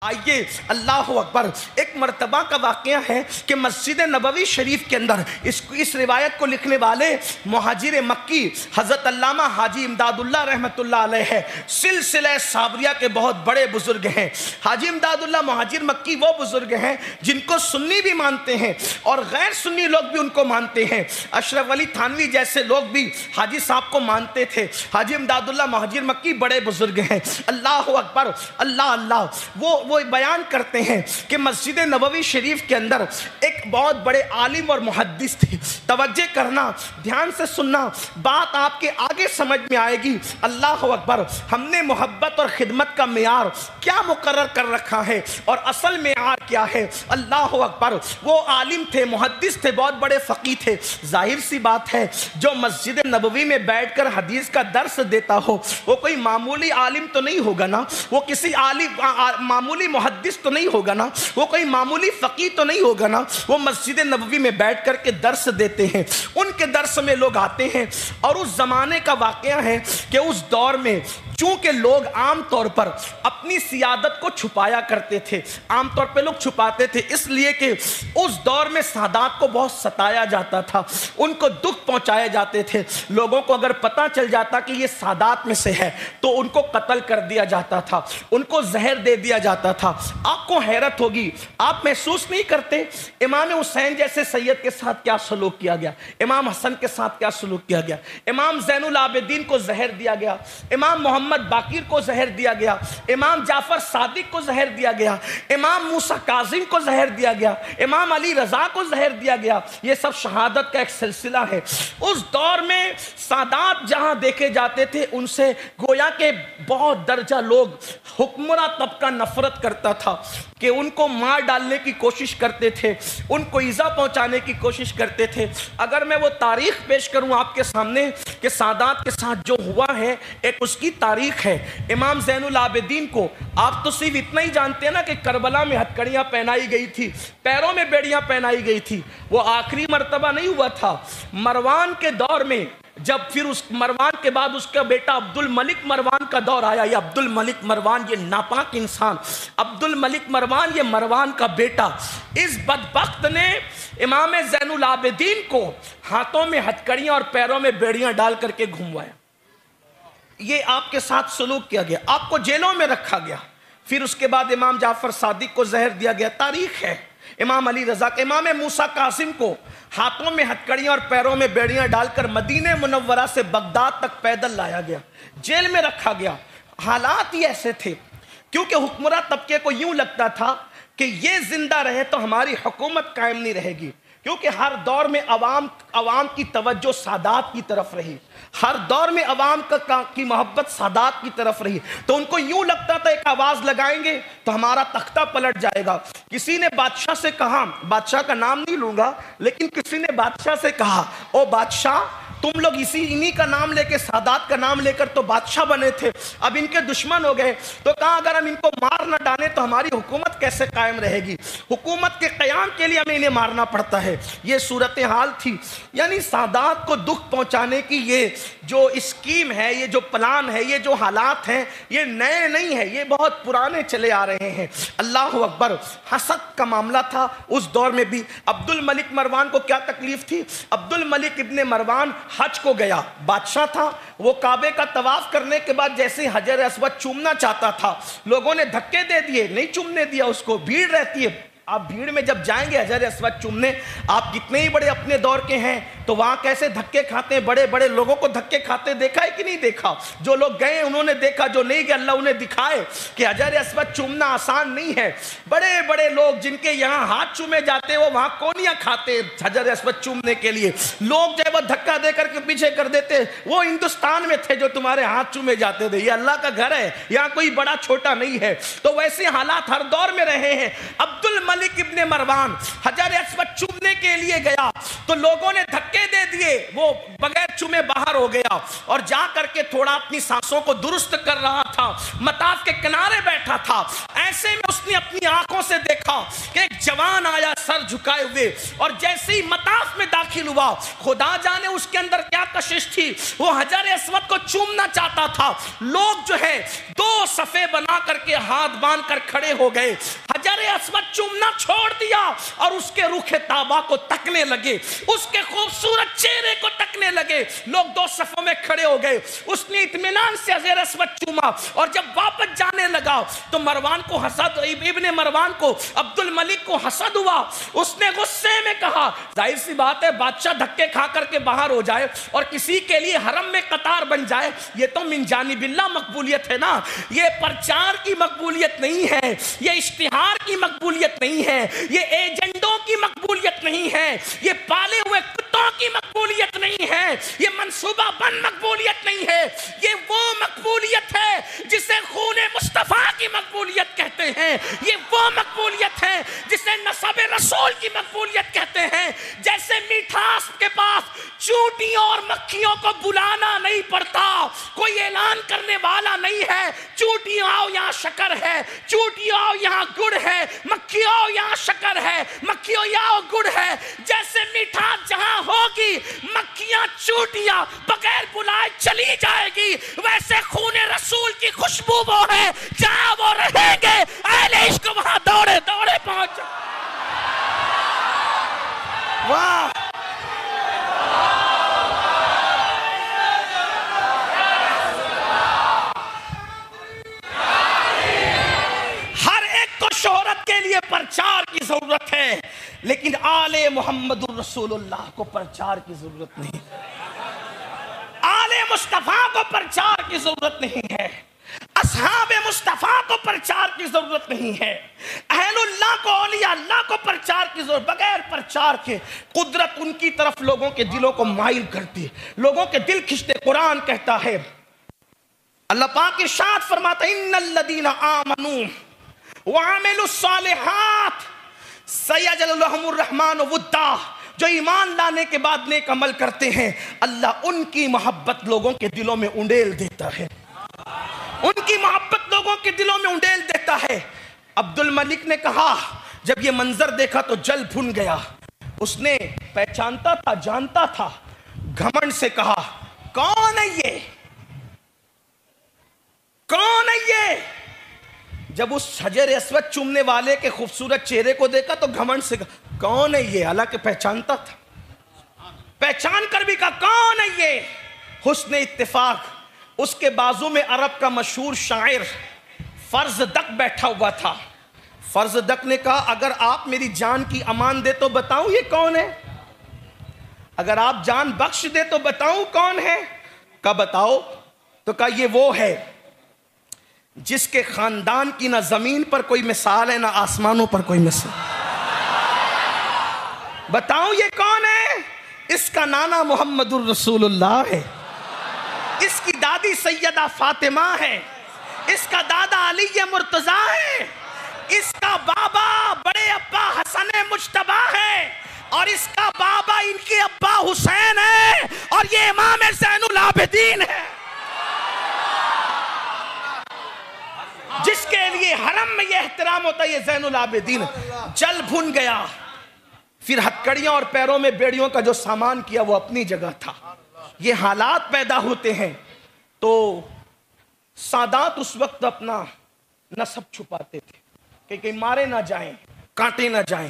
آئیے اللہ اکبر. ایک مرتبہ کا واقعہ ہے کہ مسجد نبوی شریف کے اندر اس روایت کو لکھنے والے مہاجر مکی حضرت علامہ حاجی امداد اللہ رحمت اللہ علیہ ہے. سلسلہ صابریہ کے بہت بڑے بزرگ ہیں. حاجی امداد اللہ مہاجر مکی وہ بزرگ ہیں جن کو سنی بھی مانتے ہیں اور غیر سنی لوگ بھی ان کو مانتے ہیں. اشرف علی تھانوی جیسے لوگ بھی حاجی صاحب کو مانتے تھے. حاجی امداد اللہ مہاجر مکی بڑے بزرگ ہیں. اللہ اکبر اللہ اللہ. وہ بیان کرتے ہیں کہ مسجد نبوی شریف کے اندر ایک بہت بڑے عالم اور محدث تھے. توجہ کرنا, دھیان سے سننا, بات آپ کے آگے سمجھ میں آئے گی. اللہ اکبر. ہم نے محبت اور خدمت کا معیار کیا مقرر کر رکھا ہے اور اصل معیار کیا ہے. اللہ اکبر. وہ عالم تھے, محدث تھے, بہت بڑے فقیہ تھے. ظاہر سی بات ہے جو مسجد نبوی میں بیٹھ کر حدیث کا درس دیتا ہو وہ کوئی معمولی عالم تو نہیں ہوگا نا, وہ کسی عالم معمولی محدث تو نہیں ہوگا نا, وہ کوئی معمولی فقیہ تو نہیں ہوگا نا. وہ مسجد نبوی میں بیٹھ کر کے درس دیتے ہیں. ان کے درس میں لوگ آتے ہیں اور اس زمانے کا واقعہ ہے کہ اس دور میں چونکہ لوگ عام طور پر اپنی سیادت کو چھپایا کرتے تھے. عام طور پہ لوگ چھپاتے تھے اس لیے کہ اس دور میں سادات کو بہت ستایا جاتا تھا, ان کو دکھ پہنچائے جاتے تھے. لوگوں کو اگر پتہ چل جاتا کہ یہ سادات میں سے ہے تو ان کو قتل کر دیا جاتا تھا, ان کو زہر دے دیا جاتا تھا. آپ کو حیرت ہوگی, آپ محسوس نہیں کرتے امام حسین جیسے سید کے ساتھ کیا سلوک کیا گیا, امام حسن کے ساتھ کیا سلوک کیا گیا, امام زین العابدین کو زہر دیا گیا, امام محمد باقر کو زہر دیا گیا, امام جعفر صادق کو زہر دیا گیا, امام موسیٰ کاظم کو زہر دیا گیا, امام علی رضا کو زہر دیا گیا. یہ سب شہادت کا ایک سلسلہ ہے. اس دور میں سادات جہاں دیکھے جاتے تھے ان سے گویا کہ بہت درجہ لوگ حکمراں طبقہ نفرت کرتا تھا کہ ان کو مار ڈالنے کی کوشش کرتے تھے, ان کو ایذا پہنچانے کی کوشش کرتے تھے. اگر میں وہ تاریخ پیش کروں آپ کے سامنے کہ سادات کے ساتھ جو ہوا ہے ایک اس کی تاریخ ہے. امام زین العابدین کو آپ تو صرف اتنا ہی جانتے ہیں نا کہ کربلا میں ہتکڑیاں پہنائی گئی تھی, پیروں میں بیڑیاں پہنائی گئی تھی. وہ آخری مرتبہ نہیں ہوا تھا. مروان کے دور میں جب پھر اس مروان کے بعد اس کا بیٹا عبد الملک مروان کا دور آیا. یہ عبد الملک مروان یہ ناپاک انسان, عبد الملک مروان یہ مروان کا بیٹا, اس بدبخت نے امام زین العابدین کو ہاتھوں میں ہتکڑیاں اور پیروں میں بیڑیاں ڈال کر کے گھموایا. یہ آپ کے ساتھ سلوک کیا گیا, آپ کو جیلوں میں رکھا گیا. پھر اس کے بعد امام جعفر صادق کو زہر دیا گیا, تاریخ ہے. امام علی رضا کے, امام موسیٰ کاظم کو ہاتھوں میں ہتکڑیاں اور پیروں میں بیڑیاں ڈال کر مدینہ منورہ سے بغداد تک پیدل لایا گیا, جیل میں رکھا گیا. حالات ہی ایسے تھے کیونکہ حکمراں طبقے کو یوں لگتا تھا کہ یہ زندہ رہے تو ہماری حکومت قائم نہیں رہے گی, کیونکہ ہر دور میں عوام کی توجہ سادات کی طرف رہی, ہر دور میں عوام کی محبت سادات کی طرف رہی. تو ان کو یوں لگتا تھا ایک آواز لگائیں گے تو ہمارا تختہ پلٹ جائے گا. کسی نے بادشاہ سے کہا, بادشاہ کا نام نہیں لوں گا, لیکن کسی نے بادشاہ سے کہا او بادشاہ تم لوگ انہی کا نام لے کے, سادات کا نام لے کر تو بادشاہ بنے تھے, اب ان کے دشمن ہو گئے. تو کہا اگر ہم ان کو مار نہ ڈالیں تو ہماری حکومت کیسے قائم رہے گی, حکومت کے قیام کے لیے ہمیں انہیں مارنا پڑتا ہے. یہ صورتحال تھی. یعنی سادات کو دکھ پہنچانے کی یہ جو اسکیم ہے, یہ جو پلان ہے, یہ جو حالات ہیں, یہ نئے نہیں ہے, یہ بہت پرانے چلے آ رہے ہیں. اللہ اکبر. حسد کا معاملہ تھا اس دور میں بھی. عبد الملک مروان کو کیا تکلیف تھی, عبد الملک ابن مروان حج کو گیا, بادشاہ تھا, وہ کعبے کا طواف کرنے کے بعد جیسے حجر اسود چومنا چاہتا تھا, لوگوں نے دھکے دے دیے, نہیں چومنے دیا اس کو, بھیڑ رہتی ہے. آپ بھیڑ میں جب جائیں گے حجر اسود چومنے, آپ کتنے ہی بڑے اپنے دور کے ہیں تو وہاں کیسے دھکے کھاتے ہیں, بڑے بڑے لوگوں کو دھکے کھاتے دیکھا ہے کہ نہیں دیکھا. جو لوگ گئے انہوں نے دیکھا, جو نہیں گئے اللہ انہیں دکھائے کہ حجر اسود چومنا آسان نہیں ہے. بڑے بڑے لوگ جن کے یہاں ہاتھ چومے جاتے وہ وہاں کونیاں کھاتے حجر اسود چومنے کے لیے. لوگ جو ہے وہ دھکا دے کر کے پیچھے کر دیتے, وہ ہندوستان میں تھے جو تمہارے ہاتھ چومے جاتے تھے, یہ اللہ کا گھر ہے, یہاں کوئی بڑا چھوٹا نہیں ہے. تو ویسے حالات ہر دور میں رہے ہیں. عبد الملک ابن مروان حجر اسود چومنے کے لیے گیا تو لوگوں نے دھکے دھکے دے دیے، وہ بغیر چومے باہر ہو گیا اور جا کر کے تھوڑا اپنی سانسوں کو درست کر رہا تھا، مطاف کے کنارے بیٹھا تھا۔ ایسے میں اس نے اپنی آنکھوں سے دیکھا کہ ایک جوان آیا سر جھکائے ہوئے، اور جیسے ہی مطاف میں داخل ہوا، خدا جانے اس کے اندر کیا کشش تھی، وہ حجر اسود کو چومنا چاہتا تھا۔ لوگ جو ہے دو صفے بنا کر کے ہاتھ باندھ کر کھڑے ہو گئے، حجر اسود چومنا چھوڑ دیا اور اس کے رخ طابہ کو تکنے لگے، اس کے خوبصورت چہرے کو تکنے لگے۔ لوگ دو صفوں میں کھڑے ہو گئے، اس نے اطمینان سے حجر اسود چوما، اور جب واپس جانے لگا تو مروان کو حسد، ابن مروان کو، عبد الملک کو حسد ہوا۔ اس نے غصے میں کہا، ظاہر سی بات ہے بادشاہ دھکے کھا کر کے باہر ہو جائے اور کسی کے لیے حرم میں قطار بن جائے، یہ تو من جانب اللہ مقبولیت ہے نا، یہ پرچار کی مقبولیت نہیں ہے، یہ اشتہار کی مقبولیت نہیں ہے، یہ ایجنڈوں کی مقبولیت نہیں ہے، یہ پالے ہوئے کتوں کی مقبولیت نہیں ہے، یہ منصوبہ بند مقبولیت نہیں ہے، یہ وہ مقبولیت ہے جسے خون مصطفیٰ کی مقبولیت کہتے ہیں، یہ وہ مقبولیت ہے جسے نسب رسول کی مقبولیت کہتے ہیں۔ جیسے میٹھاس کے پاس چونٹیوں اور مکھیوں کو بلانا نہیں پڑتا، کوئی اعلان کرنے والا نہیں ہے، چونٹیوں آؤ یہاں شکر ہے، چونٹیوں آؤ یہاں گڑ ہے، مکھیوں آؤ یہاں شکر ہے، مکھیوں آؤ گڑ ہے، جیسے میٹھاس جہاں ہوگی مکھیاں چونٹیاں بغیر بلائے چلی جائے گی، ویسے خون رسول کی خوشبو وہ ہے جہاں وہ رہیں گے اہل عشق وہاں دوڑے دوڑے پہنچ۔ واہ، ہر ایک کو شہرت کے لیے پرچار کی ضرورت ہے، لیکن آل محمد الرسول اللہ کو پرچار کی ضرورت نہیں، آل مصطفیٰ کو پرچار کی ضرورت نہیں ہے، اصحاب مصطفیٰ کو پرچار کی ضرورت نہیں ہے، اہل اللہ کو، اولیاء اللہ کو پرچار کی ضرورت، بغیر پرچار کے قدرت ان کی طرف لوگوں کے دلوں کو مائل کرتی، لوگوں کے دل کھنچتے۔ قرآن کہتا ہے، اللہ پاک ارشاد فرماتا ہے، ان الذین آمنوا وعملوا الصالحات سیجعل لهم الرحمن ودا، جو ایمان لانے کے بعد نیک عمل کرتے ہیں اللہ ان کی محبت لوگوں کے دلوں میں انڈیل دیتا ہے، ان کی محبت لوگوں کے دلوں میں انڈیل دیتا ہے۔ عبد الملک نے کہا، جب یہ منظر دیکھا تو جل بھن گیا، اس نے پہچانتا تھا، جانتا تھا، گھمنڈ سے کہا، کون ہے یہ، کون ہے یہ؟ جب اس حجر اسود چومنے والے کے خوبصورت چہرے کو دیکھا تو گھمنڈ سے کہا، کون ہے یہ؟ حالانکہ پہچانتا تھا، پہچان کر بھی کہا، کون ہے یہ؟ حسن اتفاق، اس کے بازو میں عرب کا مشہور شاعر فرزدق بیٹھا ہوا تھا۔ فرزدق نے کہا، اگر آپ میری جان کی امان دے تو بتاؤں یہ کون ہے، اگر آپ جان بخش دے تو بتاؤں کون ہے؟ کہا بتاؤ، تو کہا یہ وہ ہے جس کے خاندان کی نہ زمین پر کوئی مثال ہے نہ آسمانوں پر کوئی مثال۔ بتاؤں یہ کون ہے؟ اس کا نانا محمد الرسول اللہ ہے، اس کی دادی سیدہ فاطمہ ہے، اس کا دادا علی مرتضیٰ ہے، اس کا بابا بڑے ابا حسن مجتبیٰ ہے، اور اس کا بابا ان کے ابا حسین ہے، اور یہ امام زین العابدین ہے، جس کے لیے حرم میں یہ احترام ہوتا ہے، یہ زین العابدین۔ جل بھن گیا، پھر ہتھکڑیاں اور پیروں میں بیڑیوں کا جو سامان کیا وہ اپنی جگہ تھا۔ یہ حالات پیدا ہوتے ہیں تو سادات اس وقت اپنا نسب چھپاتے تھے کہ کہیں مارے نہ جائیں، کانٹے نہ جائیں،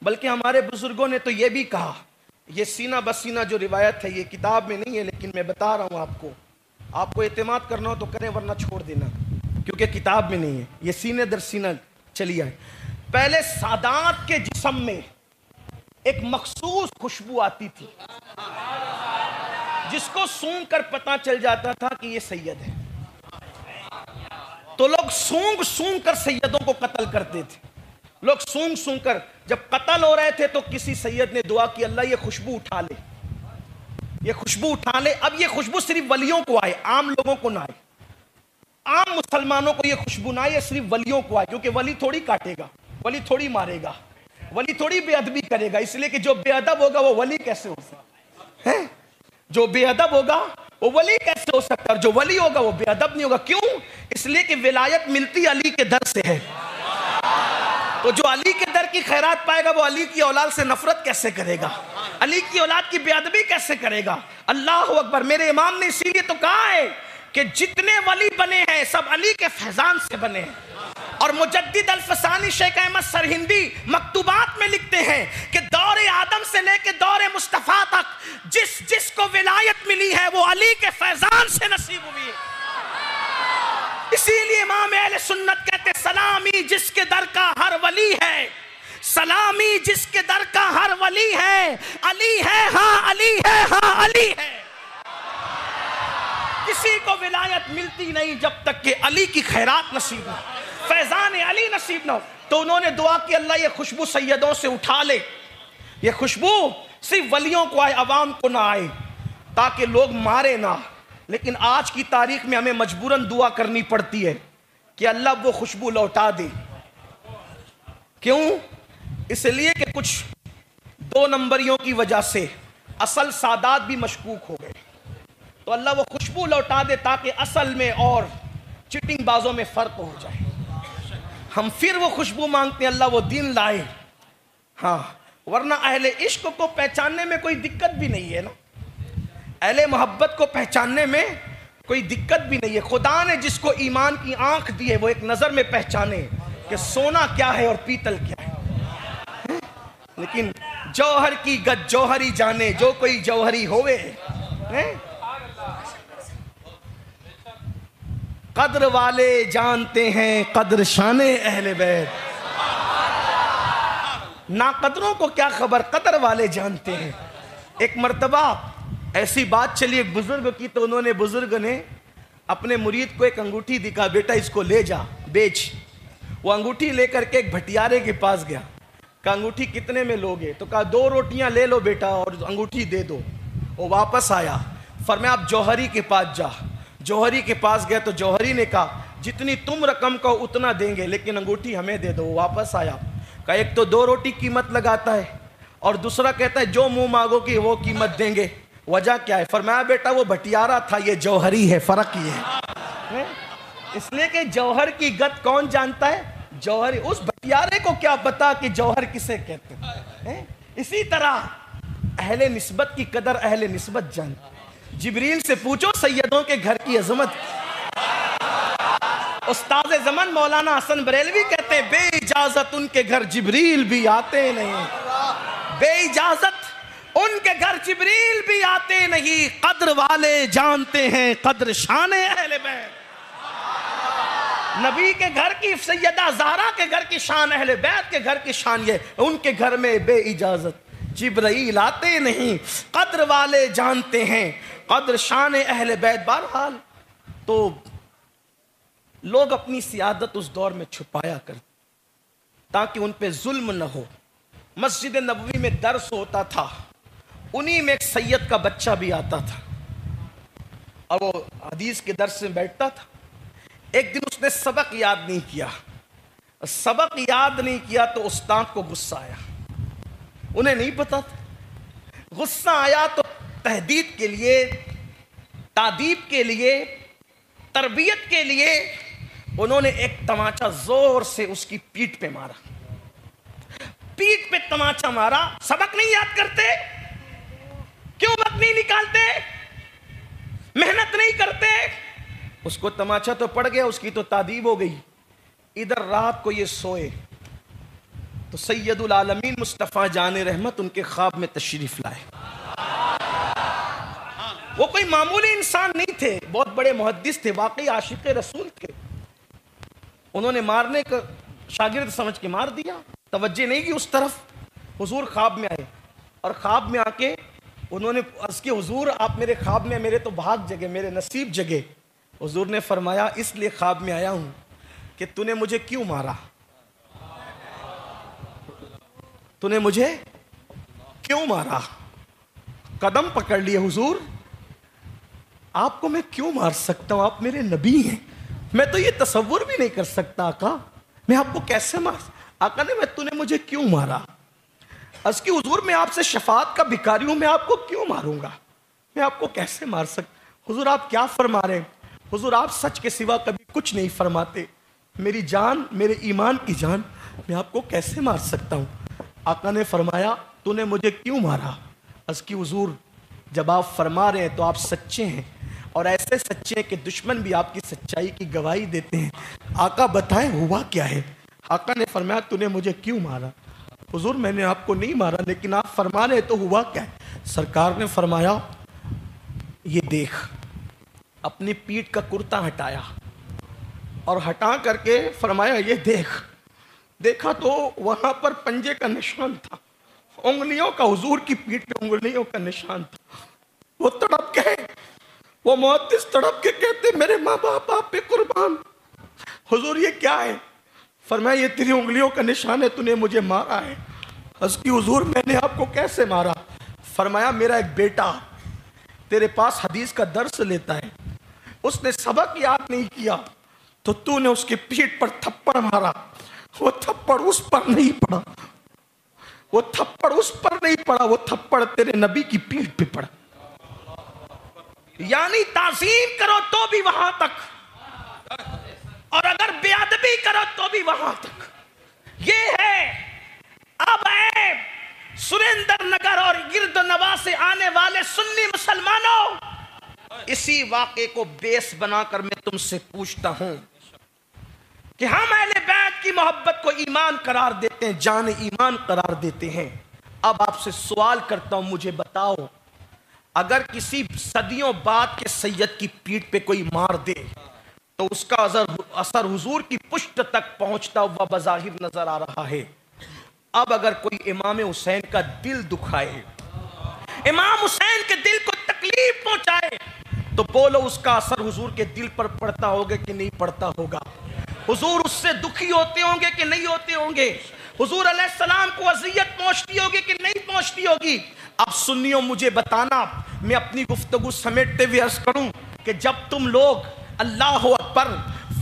بلکہ ہمارے بزرگوں نے تو یہ بھی کہا، یہ سینہ بسینہ جو روایت ہے یہ کتاب میں نہیں ہے، لیکن میں بتا رہا ہوں آپ کو اعتماد کرنا ہو تو کریں ورنہ چھوڑ دینا، کیونکہ کتاب میں نہیں ہے، یہ سینے در سینہ چلی آئے۔ پہلے سادات کے جسم میں ایک مخصوص خوشبو آتی تھی جس کو سونگ کر پتہ چل جاتا تھا کہ یہ سید ہے، تو لوگ سونگ کر سیدوں کو قتل کرتے تھے، لوگ سونگ کر، جب قتل ہو رہے تھے تو کسی سید نے دعا کی، اللہ یہ خوشبو اٹھا لے، یہ خوشبو اٹھا لے۔ اب یہ خوشبو صرف ولیوں کو آئے، عام لوگوں کو نہ آئے، عام مسلمانوں کو یہ خوشبو نہ آئے، صرف ولیوں کو آئے، کیونکہ ولی تھوڑی کاٹے گا، ولی تھوڑی مارے گا، ولی تھوڑی بے ادبی کرے گا، اس لیے کہ جو بے ادب ہوگا وہ ولی کیسے ہو سکتا ہے؟ ہے؟ جو بے ادب ہوگا وہ ولی کیسے ہو سکتا ہے؟ اور جو ولی ہوگا وہ بے ادب نہیں ہوگا. کیوں؟ اس لیے کہ ولایت ملتی علی کے در سے ہے. تو جو علی کے در کی خیرات پائے گا وہ علی کی اولاد سے نفرت کیسے کرے گا؟ علی کی اولاد کی بے ادبی کیسے کرے گا؟ اللہ اکبر. میرے امام نے اسی لیے تو کہا ہے کہ جتنے ولی بنے ہیں سب علی کے فیضان سے بنے ہیں. اور مجدد الفسانی شیخ احمد سرہندی مکتوبات میں لکھتے ہیں کہ دور آدم سے لے کے دور مصطفیٰ تک جس کو ولایت ملی ہے وہ علی کے فیضان سے نصیب ہوئی ہے. اسی لیے امام اہل سنت کہتے سلامی جس کے در کا ہر ولی ہے، سلامی جس کے در کا ہر ولی ہے، علی ہے ہاں علی ہے ہاں علی ہے. کسی کو ولایت ملتی نہیں جب تک کہ علی کی خیرات نصیب نہ، فیضان علی نصیب نہ ہو. تو انہوں نے دعا کی اللہ یہ خوشبو سیدوں سے اٹھا لے، یہ خوشبو صرف ولیوں کو آئے، عوام کو نہ آئے، تاکہ لوگ مارے نہ. لیکن آج کی تاریخ میں ہمیں مجبوراً دعا کرنی پڑتی ہے کہ اللہ وہ خوشبو لوٹا دے. کیوں؟ اس لیے کہ کچھ 2 نمبریوں کی وجہ سے اصل سادات بھی مشکوک ہو گئے. تو اللہ وہ خوشبو لوٹا دے تاکہ اصل میں اور چٹنگ بازوں میں فرق ہو جائے. ہم پھر وہ خوشبو مانگتے ہیں اللہ وہ دین لائے. ہاں، ورنہ اہل عشق کو پہچاننے میں کوئی دقت بھی نہیں ہے نا. اہل محبت کو پہچاننے میں کوئی دقت بھی نہیں ہے. خدا نے جس کو ایمان کی آنکھ دی ہے وہ ایک نظر میں پہچانے کہ سونا کیا ہے اور پیتل کیا ہے. لیکن جوہر کی گد جوہری جانے جو کوئی جوہری ہوئے. قدر والے جانتے ہیں قدر شان اہل بیت. ناقدروں کو کیا خبر، قدر والے جانتے ہیں. ایک مرتبہ ایسی بات چلی ایک بزرگ کی، تو انہوں نے بزرگ نے اپنے مرید کو ایک انگوٹھی دکھا، بیٹا اس کو لے جا بیچ. وہ انگوٹھی لے کر کے ایک بھٹیارے کے پاس گیا. کہا انگوٹھی کتنے میں لوگے؟ تو کہا 2 روٹیاں لے لو بیٹا اور انگوٹھی دے دو. وہ واپس آیا، فرمایا آپ جوہری کے پاس جا. جوہری کے پاس گیا تو جوہری نے کہا جتنی تم رقم کو اتنا دیں گے لیکن انگوٹھی ہمیں دے دو. وہ واپس آیا، کہا ایک تو 2 روٹی قیمت لگاتا ہے اور دوسرا کہتا ہے جو منہ مانگو کہ وہ قیمت دیں گے. وجہ کیا ہے؟ فرمایا بیٹا وہ بھٹیارا تھا، یہ جوہری ہے، فرق یہ ہے. اس لیے کہ جوہر کی گد کون جانتا ہے؟ جوہری. اس بھٹیارے کو کیا پتا کہ جوہر کسے کہتے ہیں. اسی طرح اہل نسبت کی قدر اہل نسبت جانتے. جبریل سے پوچھو سیدوں کے گھر کی عظمت. استاد زمن مولانا حسن بریلوی کہتے ہیں بے اجازت ان کے گھر جبریل بھی آتے نہیں. بے اجازت ان کے گھر جبریل بھی آتے نہیں. قدر والے جانتے ہیں قدر شان اہل بیت. نبی کے گھر کی، سیدہ زہرا کے گھر کی شان، اہل بیت کے گھر کی شان یہ ان کے گھر میں بے اجازت جبرائیل آتے نہیں. قدر والے جانتے ہیں قدر شان اہل بیت. بہرحال تو لوگ اپنی سیادت اس دور میں چھپایا کرتے تاکہ ان پہ ظلم نہ ہو. مسجد نبوی میں درس ہوتا تھا، انہی میں ایک سید کا بچہ بھی آتا تھا اور وہ حدیث کے درس میں بیٹھتا تھا. ایک دن اس نے سبق یاد نہیں کیا. سبق یاد نہیں کیا تو استاد کو غصہ آیا. انہیں نہیں پتا تھا. غصہ آیا تو تہدید کے لیے، تعدیب کے لیے، تربیت کے لیے انہوں نے ایک تماچا زور سے اس کی پیٹھ پہ مارا. پیٹھ پہ تماچا مارا. سبق نہیں یاد کرتے؟ کیوں وقت نہیں نکالتے؟ محنت نہیں کرتے؟ اس کو تماچا تو پڑ گیا، اس کی تو تعدیب ہو گئی. ادھر رات کو یہ سوئے تو سید العالمین مصطفیٰ جان رحمت ان کے خواب میں تشریف لائے. وہ کوئی معمولی انسان نہیں تھے، بہت بڑے محدث تھے، واقعی عاشق رسول تھے. انہوں نے مارنے کا شاگرد سمجھ کے مار دیا، توجہ نہیں کی اس طرف. حضور خواب میں آئے اور خواب میں آ کے انہوں نے عرض کی حضور آپ میرے خواب میں، میرے تو بھاگ جگے، میرے نصیب جگے. حضور نے فرمایا اس لیے خواب میں آیا ہوں کہ تو نے مجھے کیوں مارا؟ تو نے مجھے کیوں مارا؟ قدم پکڑ لیے حضور آپ کو میں کیوں مار سکتا ہوں؟ آپ میرے نبی ہیں، میں تو یہ تصور بھی نہیں کر سکتا آقا، میں آپ کو کیسے مار؟ آقا نے تو نے مجھے کیوں مارا؟ عرض کی حضور میں آپ سے شفاعت کا بھکاری ہوں، میں آپ کو کیوں ماروں گا؟ میں آپ کو کیسے مار سکتا؟ حضور آپ کیا فرما رہے ہیں؟ حضور آپ سچ کے سوا کبھی کچھ نہیں فرماتے، میری جان، میرے ایمان کی جان، میں آپ کو کیسے مار سکتا ہوں؟ آقا نے فرمایا تو نے مجھے کیوں مارا؟ عرض کی حضور جب آپ فرما رہے ہیں تو آپ سچے ہیں، اور ایسے سچے ہیں کہ دشمن بھی آپ کی سچائی کی گواہی دیتے ہیں۔ آقا بتائیں ہوا کیا ہے؟ آقا نے فرمایا تو نے مجھے کیوں مارا؟ حضور میں نے آپ کو نہیں مارا، لیکن آپ فرما رہے تو ہوا کیا ہے؟ سرکار نے فرمایا یہ دیکھ، اپنی پیٹھ کا کرتا ہٹایا اور ہٹا کر کے فرمایا یہ دیکھ۔ دیکھا تو وہاں پر پنجے کا نشان تھا، انگلیوں کا، حضور کی پیٹھ پہ انگلیوں کا نشان تھا۔ وہ تڑپ گئے، وہ محدث تڑپ کے کہتے میرے ماں باپ آپ پہ قربان۔ حضور یہ کیا ہے؟ فرمایا یہ تیری انگلیوں کا نشان ہے، تو نے مجھے مارا ہے۔ عرض کی حضور میں نے آپ کو کیسے مارا؟ فرمایا میرا ایک بیٹا تیرے پاس حدیث کا درس لیتا ہے، اس نے سبق یاد نہیں کیا تو نے اس کی پیٹھ پر تھپڑ مارا۔ وہ تھپڑ اس پر نہیں پڑا، وہ تھپڑ اس پر نہیں پڑا، وہ تھپڑ تیرے نبی کی پیٹھ پہ پڑا۔ یعنی تعظیم کرو تو بھی وہاں تک، اور اگر بے ادبی کرو تو بھی وہاں تک۔ یہ ہے اب اے سریندر نگر اور گرد و نواح سے آنے والے سنی مسلمانوں، اسی واقعے کو بیس بنا کر میں تم سے پوچھتا ہوں کہ ہم اہل بیت کی محبت کو ایمان قرار دیتے ہیں، جان ایمان قرار دیتے ہیں۔ اب آپ سے سوال کرتا ہوں، مجھے بتاؤ اگر کسی صدیوں بعد کے سید کی پیٹھ پہ کوئی مار دے تو اس کا اثر حضور کی پشت تک پہنچتا ہوا بظاہر نظر آ رہا ہے۔ اب اگر کوئی امام حسین کا دل دکھائے، امام حسین کے دل کو تکلیف پہنچائے، تو بولو اس کا اثر حضور کے دل پر پڑتا ہوگا کہ نہیں پڑتا ہوگا؟ حضور اس سے دکھی ہوتے ہوں گے کہ نہیں ہوتے ہوں گے؟ حضور علیہ السلام کو اذیت پہنچتی ہوگی کہ نہیں پہنچتی ہوگی؟ اب سنیو مجھے بتانا، میں اپنی گفتگو سمیٹتے ہوئے عرض کروں کہ جب تم لوگ اللہ اکبر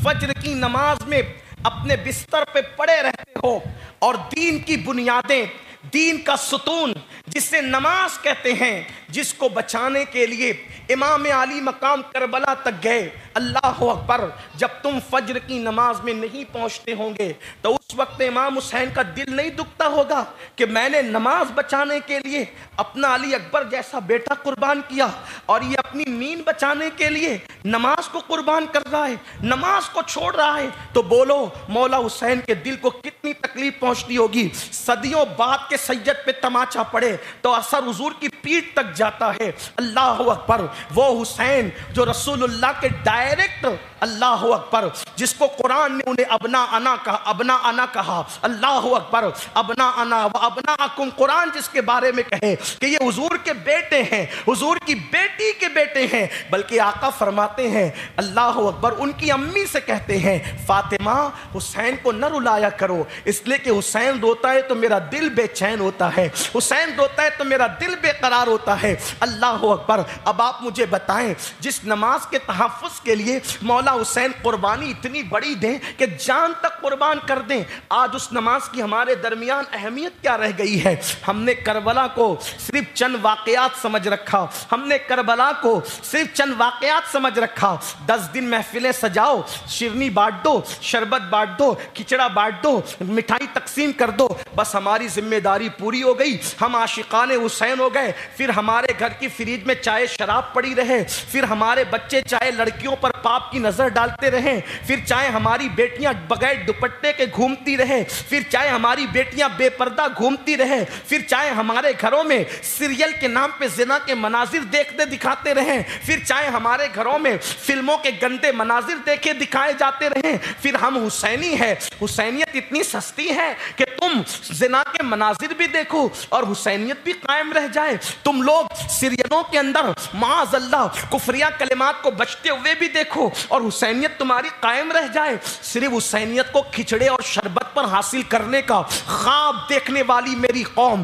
فجر کی نماز میں اپنے بستر پہ پڑے رہتے ہو اور دین کی بنیادیں، دین کا ستون جسے نماز کہتے ہیں، جس کو بچانے کے لیے امام علی مقام کربلا تک گئے، اللہ اکبر، جب تم فجر کی نماز میں نہیں پہنچتے ہوں گے تو اس وقت امام حسین کا دل نہیں دکھتا ہوگا کہ میں نے نماز بچانے کے لیے اپنا علی اکبر جیسا بیٹا قربان کیا، اور یہ اپنی مین بچانے کے لیے نماز کو قربان کر رہا ہے، نماز کو چھوڑ رہا ہے؟ تو بولو مولا حسین کے دل کو کتنی تکلیف پہنچتی ہوگی؟ صدیوں بعد کے سید پہ تماچا پڑے تو اثر حضور کی پیٹھ تک جاتا ہے۔ اللہ اکبر، وہ حسین جو رسول اللہ کے ڈائریکٹ، اللہ اکبر، جس کو قرآن نے انہیں ابنا انا کہا، ابنا انا کہا، اللہ اکبر، ابنا انا و ابناکم، قرآن جس کے بارے میں کہے کہ یہ حضور کے بیٹے ہیں، حضور کی بیٹی کے بیٹے ہیں، بلکہ آقا فرماتے ہیں اللہ اکبر، ان کی امی سے کہتے ہیں فاطمہ حسین کو نہ رلایا کرو، اس لیے کہ حسین روتا ہے تو میرا دل بے چین ہوتا ہے، حسین روتا ہے تو میرا دل بے قرار ہوتا ہے۔ اللہ اکبر، اب آپ مجھے بتائیں جس نماز کے تحفظ کے لیے مولا حسین قربانی اتنی بڑی دیں کہ جان تک قربان کر دیں، آج اس نماز کی ہمارے درمیان اہمیت کیا رہ گئی ہے؟ ہم نے کربلا کو صرف چند واقعات سمجھ رکھا، ہم نے کربلا کو صرف چند واقعات سمجھ رکھا۔ 10 دن محفلیں سجاؤ، شیرنی بانٹ دو، شربت بانٹ دو، کھچڑا بانٹ دو، مٹھائی تقسیم کر دو، بس ہماری ذمہ داری پوری ہو گئی، ہم عاشقان حسین ہو گئے۔ پھر ہمارے گھر کی فریج میں چائے شراب پڑی رہے، پھر ہمارے بچے چاہے لڑکیوں پر پاپ کی نظر ڈالتے رہیں، پھر چاہے ہماری بیٹیاں بغیر دوپٹے کے گھومتی رہیں، پھر چاہے ہماری بیٹیاں بے پردہ گھومتی رہیں، پھر چاہے ہمارے گھروں میں سیریل کے نام پہ زنا کے مناظر دیکھتے دکھاتے رہیں، پھر چاہے ہمارے گھروں میں فلموں کے گندے مناظر دیکھے دکھائے جاتے رہیں، پھر ہم حسینی ہیں۔ حسینیت اتنی سستی ہے کہ تم زنا کے مناظر بھی دیکھو اور حسینیت بھی قائم رہ جائے۔ تم لوگ سیریلوں کے اندر معاذ اللہ کفریہ کلمات کو بچتے ہوئے بھی دیکھو اور حسینیت تمہاری قائم رہ جائے۔ صرف حسینیت کو کھچڑے اور شربت پر حاصل کرنے کا خواب دیکھنے والی میری قوم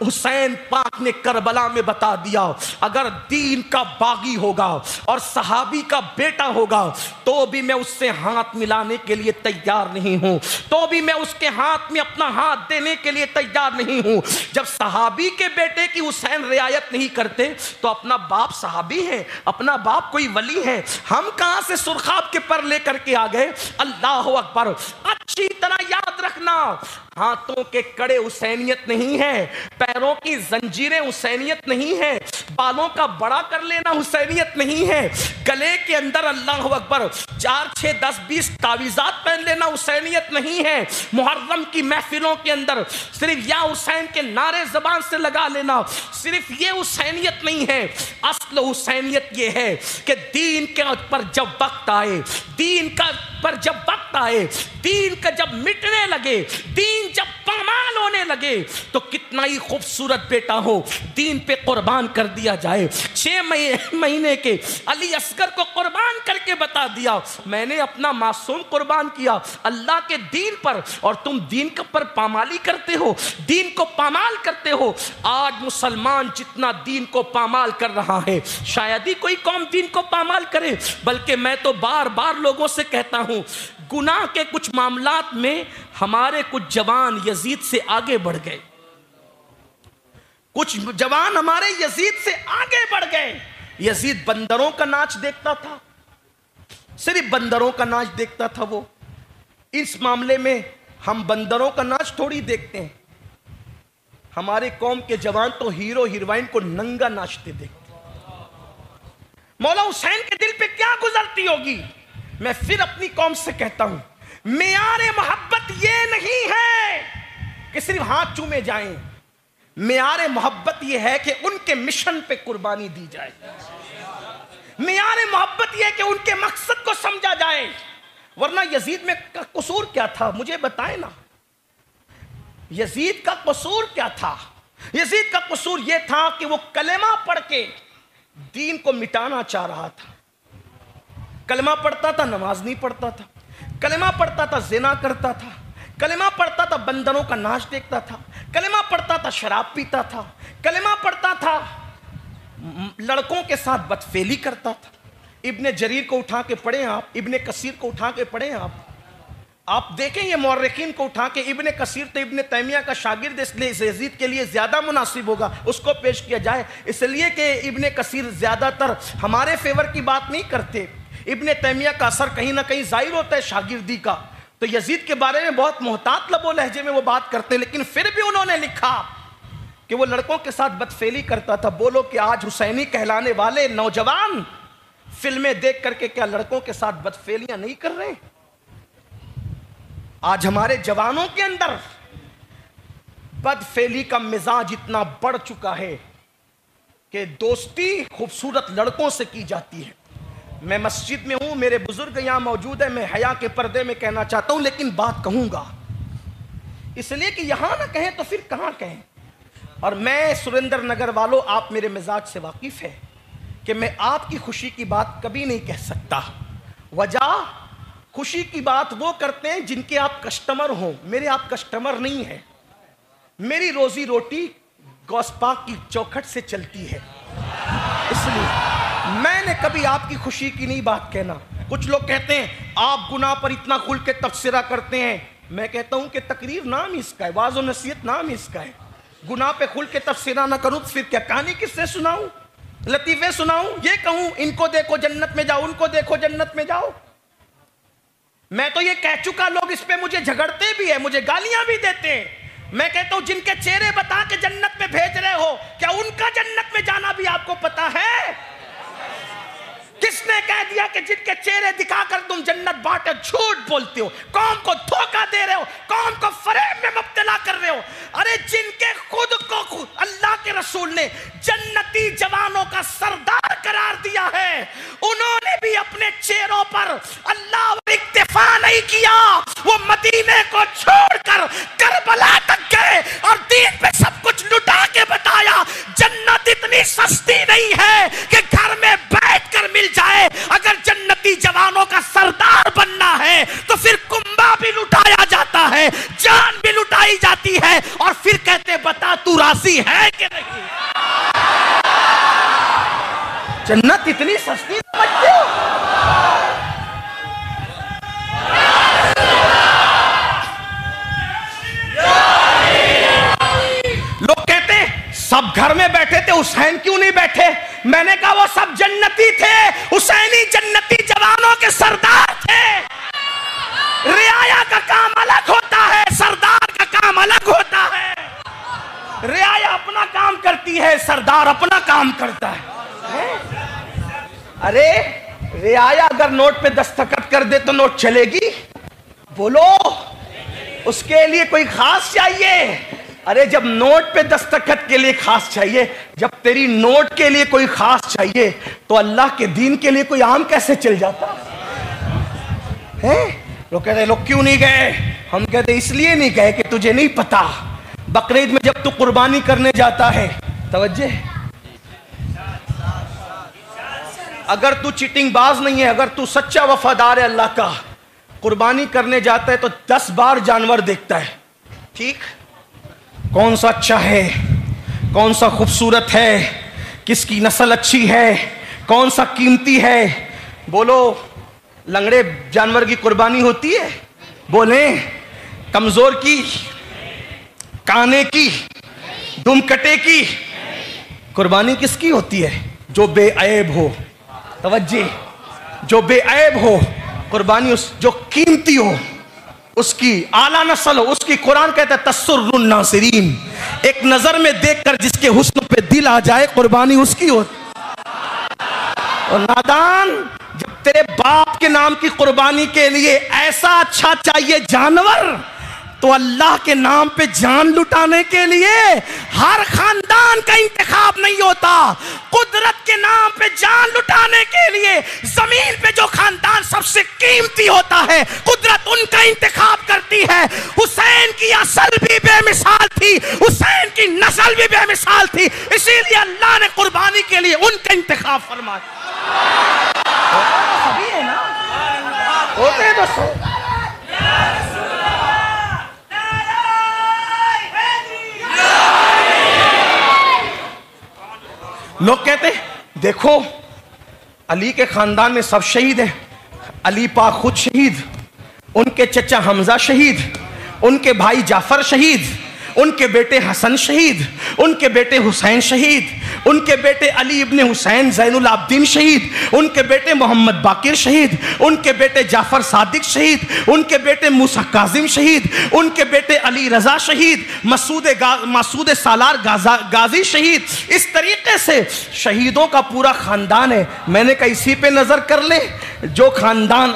حسین پاک نے کربلا میں بتا دیا اگر دین کا باغی ہوگا اور صحابی کا بیٹا ہوگا تو بھی میں اس سے ہاتھ ملانے کے لیے تیار نہیں ہوں، تو بھی میں اس کے ہاتھ میں اپنا ہاتھ دینے کے لیے تیار نہیں ہوں۔ جب صحابی کے بیٹے کی حسین رعایت نہیں کرتے تو اپنا باپ صحابی ہے، اپنا باپ کوئی ولی ہے، ہم کہاں سے سرخاب کے پر لے کر کے آ گئے؟ اللہ اکبر۔ اچھی طرح یاد رکھنا، ہاتھوں کے کڑے حسینیت نہیں ہے، پیروں کی زنجیریں حسینیت نہیں ہے، بالوں کا بڑا کر لینا حسینیت نہیں ہے، گلے کے اندر اللہ اکبر 4 6 10 20 تعویذات پہن لینا حسینیت نہیں ہے، محرم کی محفلوں کے اندر صرف یا حسین کے نعرے زبان سے لگا لینا صرف یہ حسینیت نہیں ہے۔ اصل حسینیت یہ ہے کہ دین کے پر جب وقت آئے، دین کا پر جب وقت آئے، دین کا جب مٹنے لگے، دین جب پامال ہونے لگے تو کتنا ہی خوبصورت بیٹا ہو دین پہ قربان کر دیا جائے۔ 6 مہینے کے علی اصغر کو قربان کر کے بتا دیا میں نے اپنا معصوم قربان کیا اللہ کے دین پر، اور تم دین پر پامالی کرتے ہو، دین کو پامال کرتے ہو۔ آج مسلمان جتنا دین کو پامال کر رہا ہے شاید ہی کوئی قوم دین کو پامال کرے، بلکہ میں تو بار بار لوگوں سے کہتا ہوں گناہ کے کچھ معاملات میں ہمارے کچھ جوان یزید سے آگے بڑھ گئے، کچھ جوان ہمارے یزید سے آگے بڑھ گئے۔ یزید بندروں کا ناچ دیکھتا تھا، صرف بندروں کا ناچ دیکھتا تھا وہ۔ اس معاملے میں ہم بندروں کا ناچ تھوڑی دیکھتے ہیں، ہمارے قوم کے جوان تو ہیرو ہیروئن کو ننگا ناچتے دیکھتے۔ مولا حسین کے دل پہ کیا گزرتی ہوگی؟ میں پھر اپنی قوم سے کہتا ہوں معیار محبت یہ نہیں ہے کہ صرف ہاتھ چومے جائیں، معیار محبت یہ ہے کہ ان کے مشن پہ قربانی دی جائے، معیار محبت یہ ہے کہ ان کے مقصد کو سمجھا جائے۔ ورنہ یزید میں قصور کیا تھا مجھے بتائیں نا، یزید کا قصور کیا تھا؟ یزید کا قصور یہ تھا کہ وہ کلمہ پڑھ کے دین کو مٹانا چاہ رہا تھا۔ کلمہ پڑھتا تھا نماز نہیں پڑھتا تھا، کلمہ پڑھتا تھا زنا کرتا تھا، کلمہ پڑھتا تھا بندروں کا ناچ دیکھتا تھا، کلمہ پڑھتا تھا شراب پیتا تھا، کلمہ پڑھتا تھا لڑکوں کے ساتھ بدفعلی کرتا تھا۔ ابن جریر کو اٹھا کے پڑھیں آپ، ابن کثیر کو اٹھا کے پڑھیں آپ دیکھیں یہ مورخین کو اٹھا کے، ابن کثیر تو ابن تیمیہ کا شاگرد اس لیے یزید کے لیے زیادہ مناسب ہوگا اس کو پیش کیا جائے، اس لیے کہ ابن کثیر زیادہ تر ہمارے فیور کی بات نہیں کرتے، ابن تیمیہ کا اثر کہیں نہ کہیں ظاہر ہوتا ہے شاگردی کا، تو یزید کے بارے میں بہت محتاط لب و لہجے میں وہ بات کرتے ہیں، لیکن پھر بھی انہوں نے لکھا کہ وہ لڑکوں کے ساتھ بدفعلی کرتا تھا۔ بولو کہ آج حسینی کہلانے والے نوجوان فلمیں دیکھ کر کے کیا لڑکوں کے ساتھ بدفعلیاں نہیں کر رہے؟ آج ہمارے جوانوں کے اندر بدفعلی کا مزاج اتنا بڑھ چکا ہے کہ دوستی خوبصورت لڑکوں سے کی جاتی ہے۔ میں مسجد میں ہوں، میرے بزرگ یہاں موجود ہیں، میں حیا کے پردے میں کہنا چاہتا ہوں لیکن بات کہوں گا، اس لیے کہ یہاں نہ کہیں تو پھر کہاں کہیں۔ اور میں سریندر نگر والوں، آپ میرے مزاج سے واقف ہے کہ میں آپ کی خوشی کی بات کبھی نہیں کہہ سکتا۔ وجہ خوشی کی بات وہ کرتے ہیں جن کے آپ کسٹمر ہوں، میرے آپ کسٹمر نہیں ہیں، میری روزی روٹی غوث پاک کی چوکھٹ سے چلتی ہے، اس لیے میں نے کبھی آپ کی خوشی کی نہیں بات کہنا۔ کچھ لوگ کہتے ہیں آپ گناہ پر اتنا کھل کے تبصرہ کرتے ہیں، میں کہتا ہوں کہ تقریر نام ہی اس کا ہے، واعظ و نصیحت نام ہی اس کا ہے۔ گناہ پہ کھل کے تبصرہ نہ کروں تو پھر کیا کہانی کس سے سناؤں، لطیفے سناؤں، یہ کہوں ان کو دیکھو جنت میں جاؤ، ان کو دیکھو جنت میں جاؤ؟ میں تو یہ کہہ چکا، لوگ اس پہ مجھے جھگڑتے بھی ہیں، مجھے گالیاں بھی دیتے ہیں۔ میں کہتا ہوں جن کے چہرے بتا کے جنت میں بھیج رہے ہو، کیا ان کا جنت میں جانا بھی آپ کو پتا ہے؟ کس نے کہہ دیا کہ جن کے چہرے دکھا کر تم جنت بانٹے جھوٹ بولتے ہو، قوم کو دھوکہ دے رہے ہو، قوم کو فریب میں مبتلا کر رہے ہو؟ ارے جن کے خود کو اللہ کے رسول نے جنتی جوانوں کا سردار قرار دیا ہے، انہوں نے بھی اپنے چہروں پر اللہ اور اکتفا نہیں کیا، وہ مدینے کو چھوڑ کر کربلا تک گئے اور دین پہ سب کچھ لٹا کے بتایا جنت اتنی سستی نہیں ہے کہ گھر میں بیٹھ کر مل جائے۔ اگر جنتی جوانوں کا سردار بننا ہے تو پھر کنبا بھی لٹایا جاتا ہے۔ ہے, جان بھی لٹائی جاتی ہے, اور پھر کہتے بتا تو راضی ہے کہ نہیں. جنت اتنی سستی سمجھتے ہو؟ لوگ کہتے سب گھر میں بیٹھے تھے, حسین کیوں نہیں بیٹھے؟ میں نے کہا وہ سب جنتی تھے, حسینی جنتی جوانوں کے سردار تھے. رعایا کا کام الگ ہوتا ہے, سردار کا کام الگ ہوتا ہے. رعایا اپنا کام کرتی ہے, سردار اپنا کام کرتا ہے. ارے رعایا اگر نوٹ پہ دستخط کر دے تو نوٹ چلے گی؟ بولو, اس کے لیے کوئی خاص چاہیے. ارے جب نوٹ پہ دستخط کے لیے خاص چاہیے, جب تیری نوٹ کے لیے کوئی خاص چاہیے, تو اللہ کے دین کے لیے کوئی عام کیسے چل جاتا ہے؟ لوگ کہتے ہیں لوگ کیوں نہیں گئے؟ ہم کہتے ہیں اس لیے نہیں گئے کہ تجھے نہیں پتا. بقرعید میں جب تو قربانی کرنے جاتا ہے, توجہ, اگر تو چیٹنگ باز نہیں ہے, اگر تو سچا وفادار ہے اللہ کا, قربانی کرنے جاتا ہے تو 10 بار جانور دیکھتا ہے. ٹھیک, کون سا اچھا ہے, کون سا خوبصورت ہے, کس کی نسل اچھی ہے, کون سا قیمتی ہے. بولو, لنگڑے جانور کی قربانی ہوتی ہے؟ بولیں, کمزور کی, کانے کی, دم کٹے کی. قربانی کس کی ہوتی ہے؟ جو بے عیب ہو. توجہ, جو بے عیب ہو. قربانی اس جو قیمتی ہو, اس کی اعلیٰ نسل ہو, اس کی. قرآن کہتا ہے تسر الناظرین, ایک نظر میں دیکھ کر جس کے حسن پہ دل آ جائے, قربانی اس کی ہوتی. اور نادان, جب تیرے باپ کے نام کی قربانی کے لیے ایسا اچھا چاہیے جانور, تو اللہ کے نام پہ جان لٹانے کے لیے ہر خاندان کا انتخاب نہیں ہوتا. قدرت کے نام پہ جان لٹانے کے لیے زمین پہ جو خاندان سب سے قیمتی ہوتا ہے, قدرت ان کا انتخاب کرتی ہے. حسین کی اصل بھی بے مثال تھی, حسین کی نسل بھی بے مثال تھی, اسی لیے اللہ نے قربانی کے لیے ان کا انتخاب فرمایا. سبھی ہے نا, ہوتے ہیں دوستو. لوگ کہتے دیکھو علی کے خاندان میں سب شہید ہیں, علی پاک خود شہید, ان کے چچا حمزہ شہید, ان کے بھائی جعفر شہید, ان کے بیٹے حسن شہید, ان کے بیٹے حسین شہید, ان کے بیٹے علی ابن حسین زین العابدین شہید, ان کے بیٹے محمد باقر شہید, ان کے بیٹے جعفر صادق شہید, ان کے بیٹے موسیٰ کاظم شہید, ان کے بیٹے علی رضا شہید, مسعود سالار غازی شہید. اس طریقے سے شہیدوں کا پورا خاندان ہے. میں نے کہا اسی پہ نظر کر لے. جو خاندان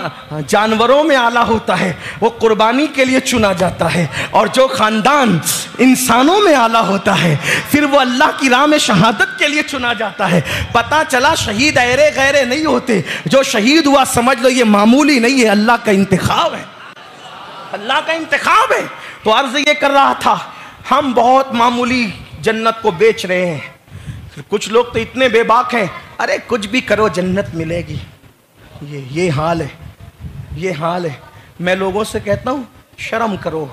جانوروں میں اعلیٰ ہوتا ہے وہ قربانی کے لیے چنا جاتا ہے, اور جو خاندان انسانوں میں اعلیٰ ہوتا ہے پھر وہ اللہ کی راہ میں شہادت کے لیے چنا جاتا ہے. پتا چلا شہید ایرے غیرے نہیں ہوتے. جو شہید ہوا سمجھ لو یہ معمولی نہیں ہے, اللہ کا انتخاب ہے, اللہ کا انتخاب ہے. تو عرض یہ کر رہا تھا, ہم بہت معمولی جنت کو بیچ رہے ہیں. کچھ لوگ تو اتنے بے باک ہیں, ارے کچھ بھی کرو جنت ملے گی. یہ حال ہے, یہ حال ہے. میں لوگوں سے کہتا ہوں شرم کرو.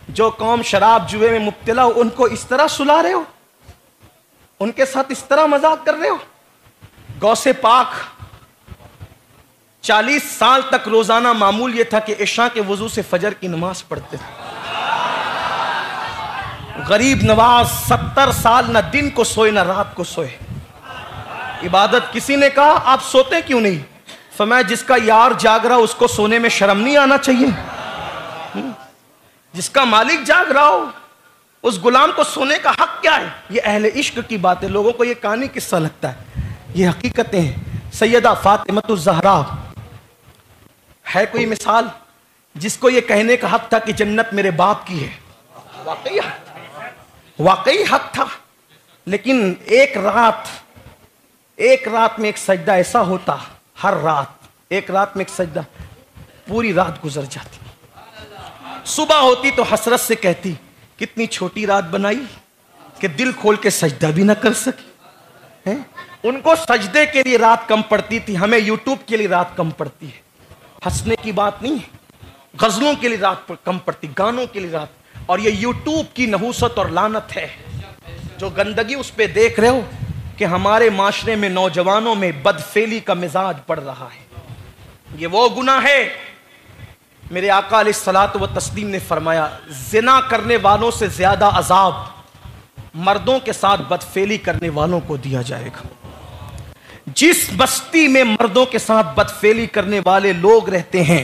جو قوم شراب جوئے میں مبتلا ہو ان کو اس طرح سلا رہے ہو, ان کے ساتھ اس طرح مذاق کر رہے ہو. غوث پاک 40 سال تک روزانہ معمول یہ تھا کہ عشاء کے وضو سے فجر کی نماز پڑھتے تھے. غریب نواز 70 سال نہ دن کو سوئے نہ رات کو سوئے, عبادت. کسی نے کہا آپ سوتے کیوں نہیں؟ فرمایا جس کا یار جاگ رہا اس کو سونے میں شرم نہیں آنا چاہیے. جس کا مالک جاگ رہا ہو اس غلام کو سونے کا حق کیا ہے؟ یہ اہل عشق کی بات ہے. لوگوں کو یہ کہانی قصہ لگتا ہے, یہ حقیقتیں ہیں. سیدہ فاطمہ الزہرا ہے کوئی مثال جس کو یہ کہنے کا حق تھا کہ جنت میرے باپ کی ہے؟ واقعی حق تھا. لیکن ایک رات میں ایک سجدہ ایسا ہوتا, ہر رات ایک رات میں ایک سجدہ, پوری رات گزر جاتی. صبح ہوتی تو حسرت سے کہتی کتنی چھوٹی رات بنائی کہ دل کھول کے سجدہ بھی نہ کر سکی. ان کو سجدے کے لیے رات کم پڑتی تھی, ہمیں یوٹیوب کے لیے رات کم پڑتی ہے. ہنسنے کی بات نہیں ہے, غزلوں کے لیے رات کم پڑتی، گانوں کے لیے رات. اور یہ یوٹیوب کی نحوست اور لعنت ہے. جو گندگی اس پہ دیکھ رہے ہو کہ ہمارے معاشرے میں نوجوانوں میں بدفعلی کا مزاج بڑھ رہا ہے. یہ وہ گناہ ہے، میرے آقا علیہ الصلوۃ والتسلیم نے فرمایا زنا کرنے والوں سے زیادہ عذاب مردوں کے ساتھ بدفعلی کرنے والوں کو دیا جائے گا. جس بستی میں مردوں کے ساتھ بدفعلی کرنے والے لوگ رہتے ہیں،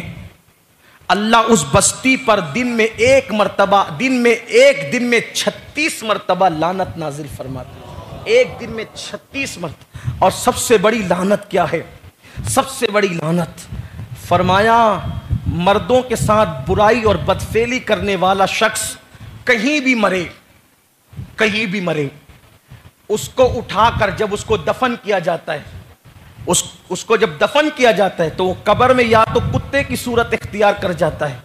اللہ اس بستی پر دن میں ایک دن میں 36 مرتبہ لعنت نازل فرماتا ہے. ایک دن میں 36 مرتبہ. اور سب سے بڑی لعنت کیا ہے؟ سب سے بڑی لعنت فرمایا مردوں کے ساتھ برائی اور بدفعلی کرنے والا شخص کہیں بھی مرے اس کو اٹھا کر جب اس کو دفن کیا جاتا ہے، اس کو جب دفن کیا جاتا ہے تو وہ قبر میں یا تو کتے کی صورت اختیار کر جاتا ہے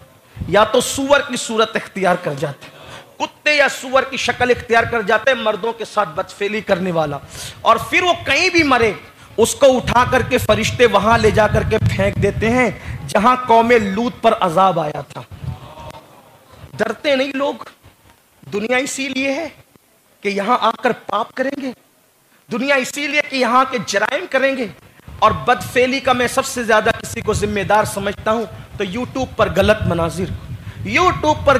یا تو سور کی صورت اختیار کر جاتا ہے. کتے یا سور کی شکل اختیار کر جاتے ہیں مردوں کے ساتھ بدفعلی کرنے والا. اور پھر وہ کہیں بھی مرے اس کو اٹھا کر کے فرشتے وہاں لے جا کر کے پھینک دیتے ہیں جہاں قوم لوط پر عذاب آیا تھا. ڈرتے نہیں لوگ. دنیا اسی لیے ہے کہ یہاں آ کر پاپ کریں گے، دنیا اسی لیے کہ یہاں کے جرائم کریں گے. اور بدفعلی کا میں سب سے زیادہ کسی کو ذمہ دار سمجھتا ہوں تو یوٹیوب پر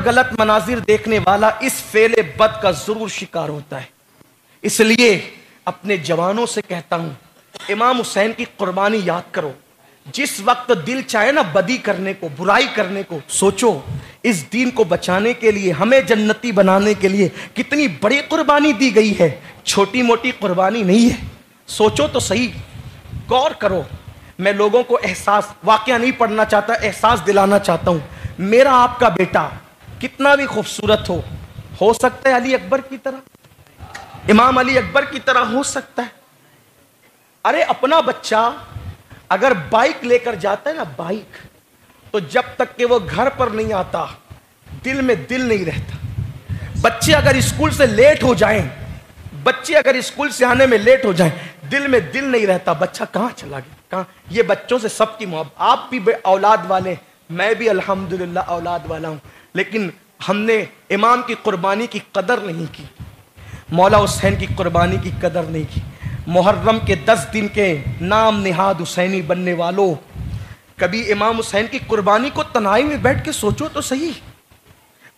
غلط مناظر دیکھنے والا اس فعل بد کا ضرور شکار ہوتا ہے. اس لیے اپنے جوانوں سے کہتا ہوں امام حسین کی قربانی یاد کرو. جس وقت دل چاہے نا بدی کرنے کو، برائی کرنے کو، سوچو اس دین کو بچانے کے لیے، ہمیں جنتی بنانے کے لیے کتنی بڑی قربانی دی گئی ہے. چھوٹی موٹی قربانی نہیں ہے. سوچو تو صحیح، غور کرو. میں لوگوں کو احساس، واقعہ نہیں پڑھنا چاہتا، احساس دلانا چاہتا ہوں. میرا آپ کا بیٹا کتنا بھی خوبصورت ہو سکتا ہے علی اکبر کی طرح، امام علی اکبر کی طرح ہو سکتا ہے. ارے اپنا بچہ اگر بائک لے کر جاتا ہے نا، بائک، تو جب تک کہ وہ گھر پر نہیں آتا دل میں دل نہیں رہتا. بچے اگر اسکول سے لیٹ ہو جائیں، بچے اگر اسکول سے آنے میں لیٹ ہو جائیں، دل میں دل نہیں رہتا بچہ کہاں چلا گیا، کہاں. یہ بچوں سے سب کی محبت. آپ بھی اولاد والے، میں بھی الحمدللہ اولاد والا ہوں، لیکن ہم نے امام کی قربانی کی قدر نہیں کی، مولا حسین کی قربانی کی قدر نہیں کی. محرم کے 10 دن کے نام نہاد حسینی بننے والوں، کبھی امام حسین کی قربانی کو تنہائی میں بیٹھ کے سوچو تو صحیح.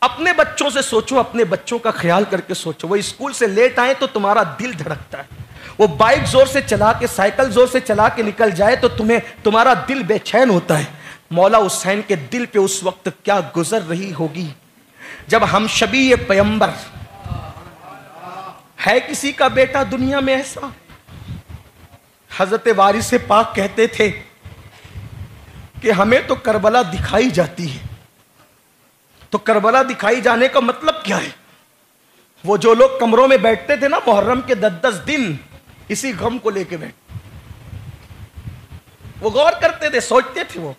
اپنے بچوں سے سوچو، اپنے بچوں کا خیال کر کے سوچو. وہ اسکول سے لیٹ آئیں تو تمہارا دل دھڑکتا ہے. وہ بائک زور سے چلا کے، سائیکل زور سے چلا کے نکل جائے تو تمہارا دل بے چین ہوتا ہے. مولا حسین کے دل پہ اس وقت کیا گزر رہی ہوگی جب ہم شبیہ پیغمبر. ہے کسی کا بیٹا دنیا میں ایسا؟ حضرت وارث پاک کہتے تھے کہ ہمیں تو کربلا دکھائی جاتی ہے. تو کربلا دکھائی جانے کا مطلب کیا ہے؟ وہ جو لوگ کمروں میں بیٹھتے تھے نا محرم کے 10 دن اسی غم کو لے کے بیٹھتے، وہ غور کرتے تھے، سوچتے تھے. وہ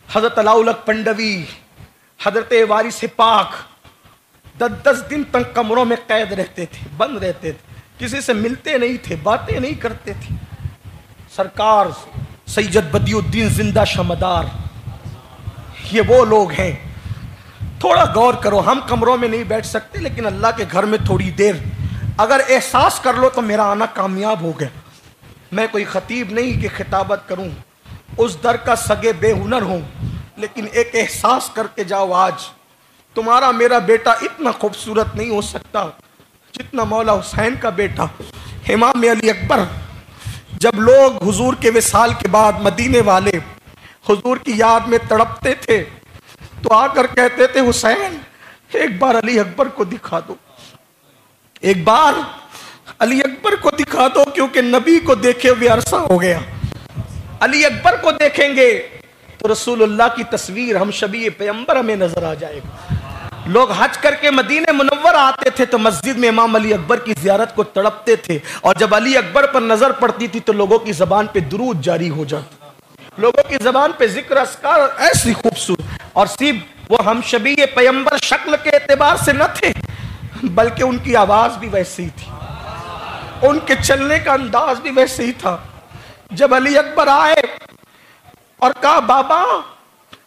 حضرت علاؤلک پنڈوی، حضرت وارث پاک 10 دن تک کمروں میں قید رہتے تھے، بند رہتے تھے، کسی سے ملتے نہیں تھے، باتیں نہیں کرتے تھے. سرکار سید بدیع الدین زندہ شمدار، یہ وہ لوگ ہیں. تھوڑا غور کرو. ہم کمروں میں نہیں بیٹھ سکتے لیکن اللہ کے گھر میں تھوڑی دیر اگر احساس کر لو تو میرا آنا کامیاب ہو گیا. میں کوئی خطیب نہیں کہ خطابت کروں، اس در کا سگے بے ہنر ہوں، لیکن ایک احساس کر کے جاؤ. آج تمہارا میرا بیٹا اتنا خوبصورت نہیں ہو سکتا جتنا مولا حسین کا بیٹا امام علی اکبر. جب لوگ حضور کے وصال کے بعد مدینے والے حضور کی یاد میں تڑپتے تھے تو آ کر کہتے تھے حسین ایک بار علی اکبر کو دکھا دو، ایک بار علی اکبر کو دکھا دو، کیونکہ نبی کو دیکھے ہوئے عرصہ ہو گیا. علی اکبر کو دیکھیں گے تو رسول اللہ کی تصویر، ہم شبیہ پیغمبر ہمیں نظر آ جائے گا. لوگ حج کر کے مدینہ منور آتے تھے تو مسجد میں امام علی اکبر کی زیارت کو تڑپتے تھے، اور جب علی اکبر پر نظر پڑتی تھی تو لوگوں کی زبان پہ درود جاری ہو جاتا، لوگوں کی زبان پہ ذکر اذکار ایسی خوبصورت. اور صرف وہ ہم شبیہ پیغمبر شکل کے اعتبار سے نہ تھے بلکہ ان کی آواز بھی ویسی ہی تھی، ان کے چلنے کا انداز بھی ویسے ہی تھا. جب علی اکبر آئے اور کہا بابا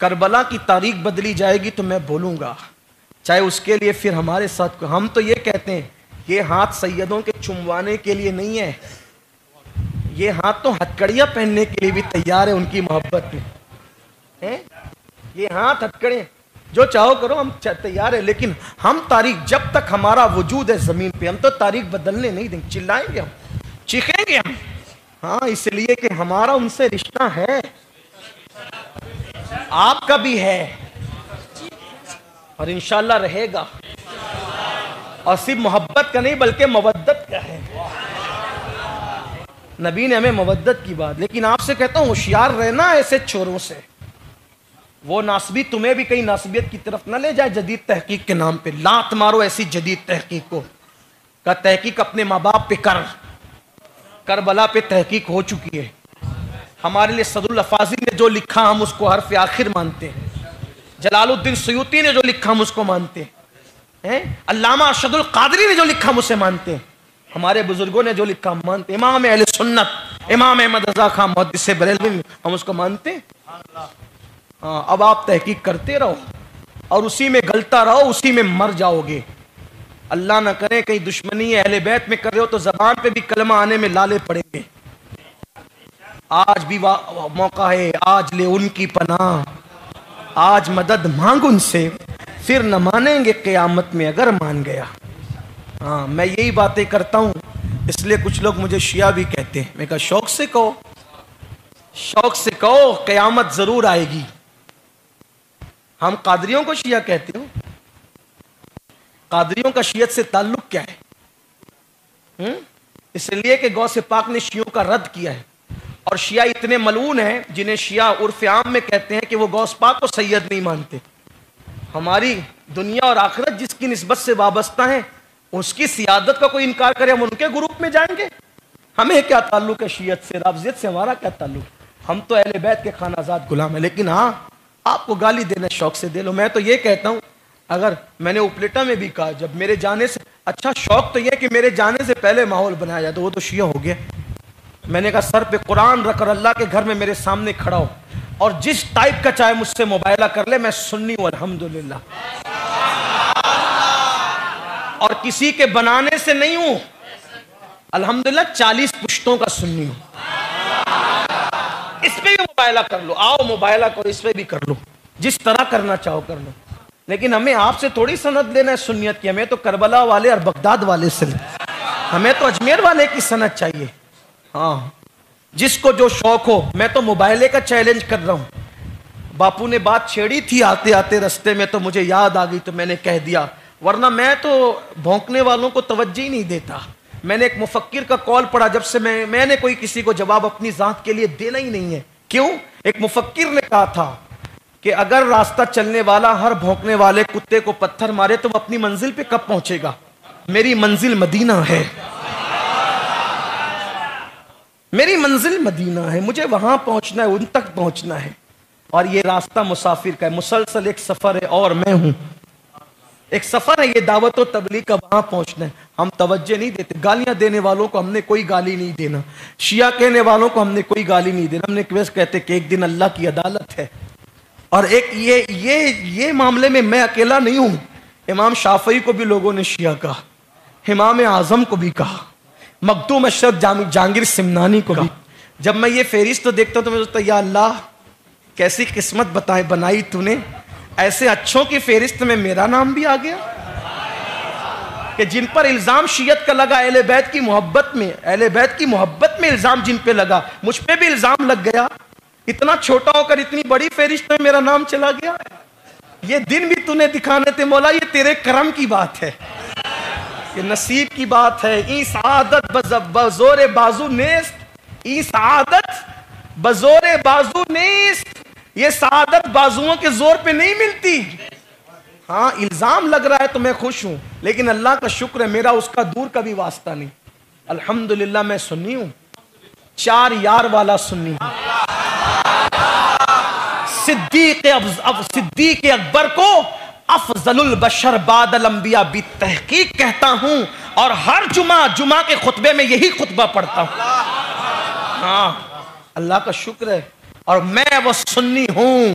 کربلا کی تاریخ بدلی جائے گی تو میں بولوں گا، چاہے اس کے لیے پھر ہمارے ساتھ ہم تو یہ کہتے ہیں یہ ہاتھ سیدوں کے چموانے کے لیے نہیں ہے، یہ ہاتھ تو ہتکڑیاں پہننے کے لیے بھی تیار ہے ان کی محبت میں. یہ ہاتھ ہتکڑے جو چاہو کرو، ہم تیار ہے، لیکن ہم تاریخ جب تک ہمارا وجود ہے زمین پہ ہم تو تاریخ بدلنے نہیں دیں گے. چلائیں گے، ہم چیخیں گے ہم، ہاں اس لیے کہ ہمارا ان سے رشتہ ہے، آپ کا بھی ہے اور انشاءاللہ رہے گا، اور صرف محبت کا نہیں بلکہ مودت کا ہے. نبی نے ہمیں مودت کی بات، لیکن آپ سے کہتا ہوں ہوشیار رہنا ایسے چوروں سے. وہ ناسبی تمہیں بھی کہیں ناسبیت کی طرف نہ لے جائے جدید تحقیق کے نام پہ. لات مارو ایسی جدید تحقیق کو، کہ تحقیق اپنے ماں باپ پہ کر. کربلا پہ تحقیق ہو چکی ہے. ہمارے لیے صدر الافاضل نے جو لکھا ہم اس کو حرف آخر مانتے ہیں. جلال الدین سیوطی نے جو لکھا ہم اس کو مانتے ہیں. علامہ ارشد القادری نے جو لکھا ہم اسے مانتے ہیں. ہمارے بزرگوں نے جو لکھا ہم مانتے ہیں. امام اہل سنت امام احمد رضا خان محدث بریلوی ہم اس کو مانتے ہیں. ہاں اب آپ تحقیق کرتے رہو اور اسی میں گلتا رہو، اسی میں مر جاؤ گے. اللہ نہ کرے کہیں دشمنی اہل بیت میں کر رہے ہو تو زبان پہ بھی کلمہ آنے میں لالے پڑیں گے. آج بھی موقع ہے، آج لے ان کی پناہ، آج مدد مانگ ان سے، پھر نہ مانیں گے قیامت میں اگر مان گیا. ہاں میں یہی باتیں کرتا ہوں، اس لیے کچھ لوگ مجھے شیعہ بھی کہتے ہیں. میں کہا شوق سے کہو، شوق سے کہو، قیامت ضرور آئے گی. ہم قادریوں کو شیعہ کہتے ہو، قادریوں کا شیعت سے تعلق کیا ہے؟ اس لیے کہ غوث پاک نے شیعوں کا رد کیا ہے، اور شیعہ اتنے ملعون ہیں جنہیں شیعہ عرف عام میں کہتے ہیں کہ وہ غوث پاک کو سید نہیں مانتے. ہماری دنیا اور آخرت جس کی نسبت سے وابستہ ہیں اس کی سیادت کا کوئی انکار کرے ہم ان کے گروپ میں جائیں گے. ہمیں کیا تعلق ہے شیعت سے، رافضیت سے ہمارا کیا تعلق؟ ہم تو اہل بیت کے خانہ زاد غلام ہیں. لیکن ہاں آپ کو گالی دینا شوق سے دے لو. میں تو یہ کہتا ہوں، اگر میں نے اوپلیٹا میں بھی کہا جب میرے جانے سے اچھا شوق تو یہ کہ میرے جانے سے پہلے ماحول بنایا جائے، تو وہ تو شیعہ ہو گیا. میں نے کہا سر پہ قرآن رکھ کر اللہ کے گھر میں میرے سامنے کھڑا ہو اور جس ٹائپ کا چاہے مجھ سے مباہلہ کر لے، میں سنی ہوں الحمدللہ، اور کسی کے بنانے سے نہیں ہوں الحمدللہ. 40 پشتوں کا سنی ہوں. اس پہ بھی مباہلہ کر لو، آؤ مباہلہ کرو، اس پہ بھی کر لو، جس طرح کرنا چاہو کر لو. لیکن ہمیں آپ سے تھوڑی سند لینا ہے سنیت کی. ہمیں تو کربلا والے اور بغداد والے سے، ہمیں تو اجمیر والے کی سند چاہیے. ہاں جس کو جو شوق ہو. میں تو مباہلے کا چیلنج کر رہا ہوں. باپو نے بات چھیڑی تھی آتے آتے رستے میں تو مجھے یاد آ گئی تو میں نے کہہ دیا، ورنہ میں تو بھونکنے والوں کو توجہ ہی نہیں دیتا. میں نے ایک مفکر کا کال پڑھا، جب سے میں نے کوئی کسی کو جواب اپنی ذات کے لیے دینا ہی نہیں ہے. کیوں؟ ایک مفکر نے کہا تھا کہ اگر راستہ چلنے والا ہر بھونکنے والے کتے کو پتھر مارے تو وہ اپنی منزل پہ کب پہنچے گا؟ میری منزل مدینہ ہے، میری منزل مدینہ ہے، مجھے وہاں پہنچنا ہے، ان تک پہنچنا ہے. اور یہ راستہ مسافر کا ہے، مسلسل ایک سفر ہے اور میں ہوں. ایک سفر ہے یہ دعوت و تبلیغ کا، وہاں پہنچنا ہے. ہم توجہ نہیں دیتے. گالیاں دینے والوں کو ہم نے کوئی گالی نہیں دینا، شیعہ کہنے والوں کو ہم نے کوئی گالی نہیں دینا. ہم نے کہتے کہ ایک دن اللہ کی عدالت ہے. اور ایک یہ معاملے میں اکیلا نہیں ہوں. امام شافعی کو بھی لوگوں نے شیعہ کہا، امام اعظم کو بھی کہا، مخدوم اشرف جہانگیر سمنانی کو بھی. جب میں یہ فہرست دیکھتا ہوں تو میں سوچتا یا اللہ کیسی قسمت بنائی تو نے، ایسے اچھوں کی فہرست میں میرا نام بھی آ گیا کہ جن پر الزام شیعت کا لگا، اہل بیت کی محبت میں، اہل بیت کی محبت میں الزام جن پہ لگا، مجھ پہ بھی الزام لگ گیا. اتنا چھوٹا ہو کر اتنی بڑی فہرست میں میرا نام چلا گیا. یہ دن بھی تو نے دکھانے تھے مولا، یہ تیرے کرم کی بات ہے، یہ نصیب کی بات ہے. ای سعادت بزور بازو نیست، ای سعادت بزور بازو نیست، یہ سعادت بازوؤں کے زور پہ نہیں ملتی. ہاں الزام لگ رہا ہے تو میں خوش ہوں، لیکن اللہ کا شکر ہے میرا اس کا دور کا بھی واسطہ نہیں. الحمدللہ میں سنی ہوں، 4 یار والا سنی ہوں. صدیق اکبر کو افضل البشر بعد الانبیاء بالتحقیق کہتا ہوں، اور ہر جمعہ کے خطبے میں یہی خطبہ پڑھتا ہوں. ہاں اللہ کا شکر ہے. اور میں وہ سنی ہوں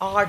8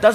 10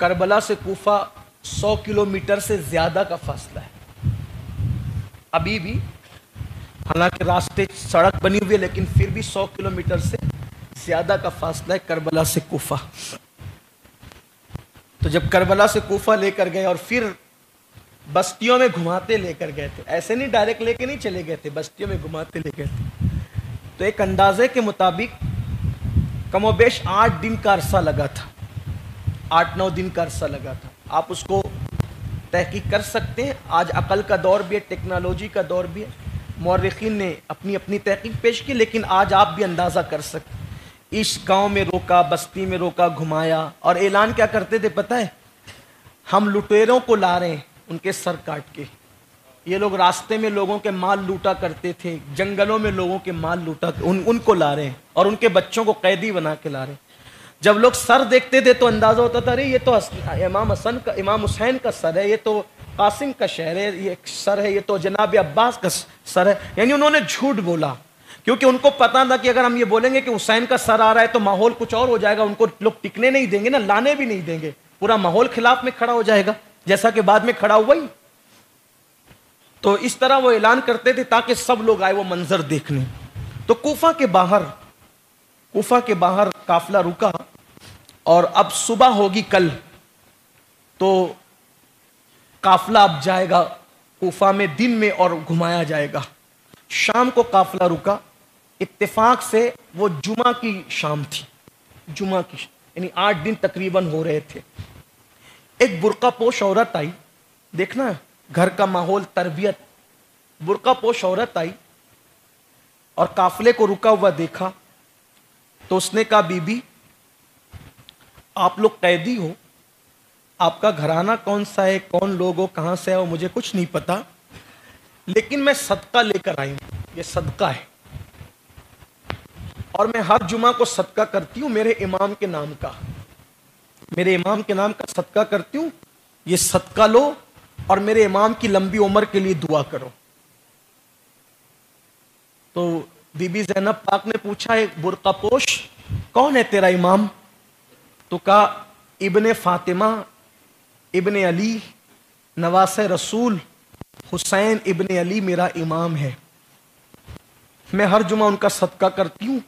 کربلا سے کوفہ 100 کلومیٹر سے زیادہ کا فاصلہ ہے ابھی بھی، حالانکہ راستے سڑک بنی ہوئی ہے لیکن پھر بھی 100 کلومیٹر سے زیادہ کا فاصلہ ہے کربلا سے کوفہ۔ تو جب کربلا سے کوفہ لے کر گئے اور پھر بستیوں میں گھماتے لے کر گئے تھے، ایسے نہیں ڈائریکٹ لے کے نہیں چلے گئے تھے، بستیوں میں گھماتے لے گئے تھے، تو ایک اندازے کے مطابق کم و بیش 8 دن کا عرصہ لگا تھا، 8-9 دن کا عرصہ لگا تھا۔ آپ اس کو تحقیق کر سکتے ہیں، آج عقل کا دور بھی ہے، ٹیکنالوجی کا دور بھی ہے، مورخین نے اپنی اپنی تحقیق پیش کی، لیکن آج آپ بھی اندازہ کر سکتے ہیں۔ اس گاؤں میں روکا، بستی میں روکا، گھمایا، اور اعلان کیا کرتے تھے پتہ ہے؟ ہم لٹیروں کو لا رہے ہیں ان کے سر کاٹ کے۔ یہ لوگ راستے میں لوگوں کے مال لوٹا کرتے تھے، جنگلوں میں لوگوں کے مال لوٹا، ان کو لا رہے ہیں اور ان کے بچوں کو قیدی بنا کے لا رہے ہیں۔ جب لوگ سر دیکھتے تھے تو اندازہ ہوتا تھا، ارے یہ تو امام حسین کا سر ہے، یہ تو قاسم کا شہر ہے، یہ سر ہے، یہ تو جناب عباس کا سر ہے۔ یعنی انہوں نے جھوٹ بولا، کیونکہ ان کو پتا تھا کہ اگر ہم یہ بولیں گے کہ حسین کا سر آ رہا ہے تو ماحول کچھ اور ہو جائے گا، ان کو لوگ ٹکنے نہیں دیں گے نا، لانے بھی نہیں دیں گے، پورا ماحول خلاف میں کھڑا ہو جائے گا، جیسا کہ بعد میں کھڑا ہوا ہی۔ تو اس طرح وہ اعلان کرتے تھے تاکہ سب لوگ آئے وہ منظر دیکھنے۔ تو کوفہ کے باہر قافلہ رکا، اور اب صبح ہوگی کل تو قافلہ اب جائے گا کوفہ میں دن میں اور گھمایا جائے گا۔ شام کو قافلہ رکا، اتفاق سے وہ جمعہ کی شام تھی، یعنی 8 دن تقریباً ہو رہے تھے۔ ایک برقع پوش عورت آئی، دیکھنا گھر کا ماحول، تربیت، برقع پوش عورت آئی اور قافلے کو رکا ہوا دیکھا تو اس نے کہا، بی بی آپ لوگ قیدی ہو، آپ کا گھرانہ کون سا ہے، کون لوگ ہو، کہاں سے ہے، وہ مجھے کچھ نہیں پتا، لیکن میں صدقہ لے کر آئی ہوں، یہ صدقہ ہے اور میں ہر جمعہ کو صدقہ کرتی ہوں میرے امام کے نام کا صدقہ کرتی ہوں، یہ صدقہ لو اور میرے امام کی لمبی عمر کے لیے دعا کرو۔ تو بی بی زینب پاک نے پوچھا، ایک برقع پوش کون ہے تیرا امام؟ تو کہا، ابن فاطمہ ابن علی نواس رسول حسین ابن علی میرا امام ہے، میں ہر جمعہ ان کا صدقہ کرتی ہوں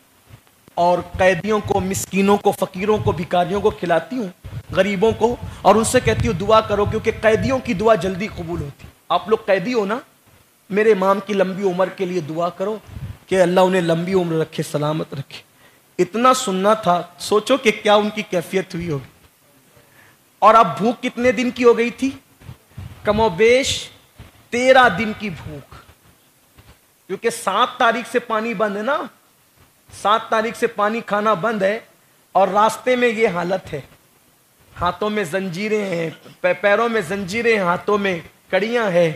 اور قیدیوں کو، مسکینوں کو، فقیروں کو، بھکاریوں کو کھلاتی ہوں، غریبوں کو، اور ان سے کہتی ہوں دعا کرو، کیونکہ قیدیوں کی دعا جلدی قبول ہوتی۔ آپ لوگ قیدی ہو نا، میرے امام کی لمبی عمر کے لیے دعا کرو کہ اللہ انہیں لمبی عمر رکھے، سلامت رکھے۔ اتنا سننا تھا، سوچو کہ کیا ان کی کیفیت ہوئی ہوگی۔ اور اب بھوک کتنے دن کی ہو گئی تھی؟ کم و بیش 13 دن کی بھوک، کیونکہ 7 تاریخ سے پانی بند ہے نا، 7 تاریخ سے پانی کھانا بند ہے، اور راستے میں یہ حالت ہے، ہاتھوں میں زنجیریں ہیں، پیروں میں زنجیریں ہیں، ہاتھوں میں کڑیاں ہیں،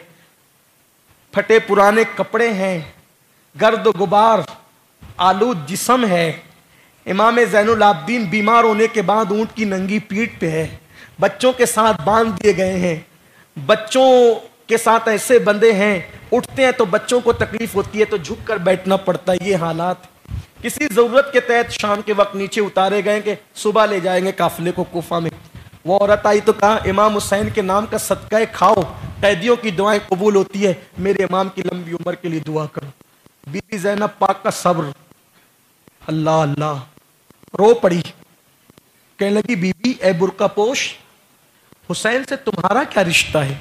پھٹے پرانے کپڑے ہیں، گرد و غبار آلود جسم ہے۔ امام زین العابدین بیمار ہونے کے بعد اونٹ کی ننگی پیٹھ پہ ہے، بچوں کے ساتھ باندھ دیے گئے ہیں، بچوں کے ساتھ ایسے بندے ہیں، اٹھتے ہیں تو بچوں کو تکلیف ہوتی ہے تو جھک کر بیٹھنا پڑتا ہے۔ یہ حالات کسی ضرورت کے تحت شام کے وقت نیچے اتارے گئے کہ صبح لے جائیں گے قافلے کو کوفہ میں۔ وہ عورت آئی تو کہا، امام حسین کے نام کا صدقہ کھاؤ، قیدیوں کی دعائیں قبول ہوتی ہے، میرے امام کی لمبی عمر کے لیے دعا کرو۔ بی بی زینب پاک کا صبر، اللہ اللہ، رو پڑی، کہنے لگی، بی بی اے برقع پوش، حسین سے تمہارا کیا رشتہ ہے؟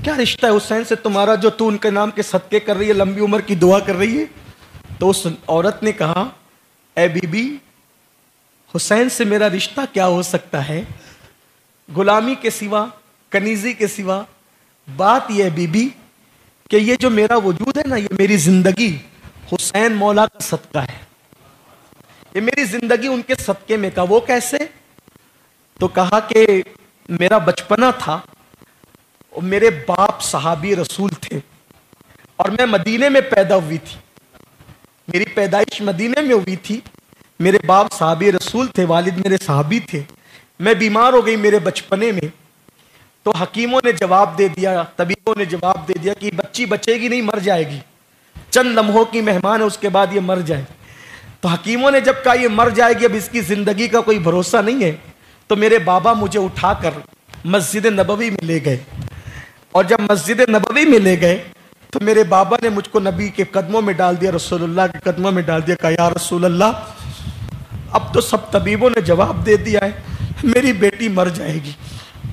کیا رشتہ ہے حسین سے تمہارا جو تو ان کے نام کے صدقے کر رہی ہے، لمبی عمر کی دعا کر رہی ہے؟ تو اس عورت نے کہا، اے بی بی، حسین سے میرا رشتہ کیا ہو سکتا ہے غلامی کے سوا، کنیزی کے سوا؟ بات یہ ہے بی بی کہ یہ جو میرا وجود ہے نا، یہ میری زندگی حسین مولا کا صدقہ ہے، یہ میری زندگی ان کے صدقے میں کا۔ وہ کیسے؟ تو کہا کہ میرا بچپنا تھا، میرے باپ صحابی رسول تھے اور میں مدینے میں پیدا ہوئی تھی، میری پیدائش مدینے میں ہوئی تھی، میرے باپ صحابی رسول تھے، والد میرے صحابی تھے، میں بیمار ہو گئی میرے بچپنے میں، تو حکیموں نے جواب دے دیا، طبیبوں نے جواب دے دیا کہ بچی بچے گی نہیں، مر جائے گی، چند لمحوں کی مہمان ہے، اس کے بعد یہ مر جائے۔ تو حکیموں نے جب کہا یہ مر جائے گی، اب اس کی زندگی کا کوئی بھروسہ نہیں ہے، تو میرے بابا مجھے اٹھا کر مسجد نبوی میں لے گئے، اور جب مسجد نبوی میں لے گئے تو میرے بابا نے مجھ کو نبی کے قدموں میں ڈال دیا، رسول اللہ کے قدموں میں ڈال دیا، کہا یا رسول اللہ اب تو سب طبیبوں نے جواب دے دیا ہے، میری بیٹی مر جائے گی،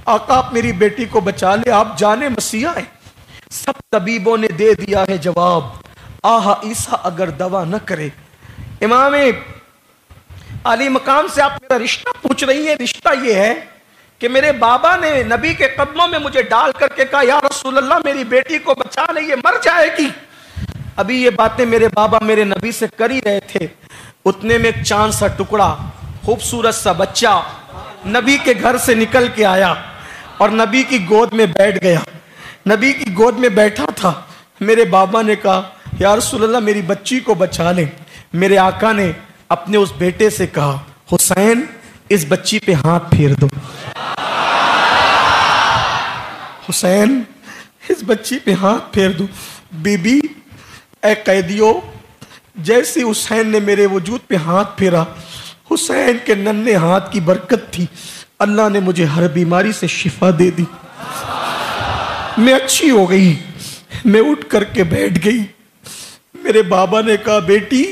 آقا آپ میری بیٹی کو بچا لے، آپ جانے مسیحا ہیں۔ سب طبیبوں نے دے دیا ہے جواب، آہا عیسیٰ اگر دوا نہ کرے۔ امام علی مقام سے آپ میرا رشتہ پوچھ رہی ہیں، رشتہ یہ ہے کہ میرے بابا نے نبی کے قدموں میں مجھے ڈال کر کے کہا یا رسول اللہ میری بیٹی کو بچا لے، یہ مر جائے گی۔ ابھی یہ باتیں میرے بابا میرے نبی سے کر ہی رہے تھے، اتنے میں ایک چاند سا ٹکڑا خوبصورت سا بچہ نبی کے گھر سے نکل کے آیا اور نبی کی گود میں بیٹھ گیا۔ نبی کی گود میں بیٹھا تھا، میرے بابا نے کہا یا رسول اللہ میری بچی کو بچا لیں۔ میرے آقا نے اپنے اس بیٹے سے کہا حسین اس بچی پہ ہاتھ پھیر دو، حسین اس بچی پہ ہاتھ پھیر دو۔ بی بی اے قیدیوں، جیسے حسین نے میرے وجود پہ ہاتھ پھیرا، حسین کے ننھے ہاتھ کی برکت تھی، اللہ نے مجھے ہر بیماری سے شفا دے دی، میں اچھی ہو گئی۔ میں اٹھ کر کے بیٹھ گئی۔ میرے بابا نے کہا بیٹی،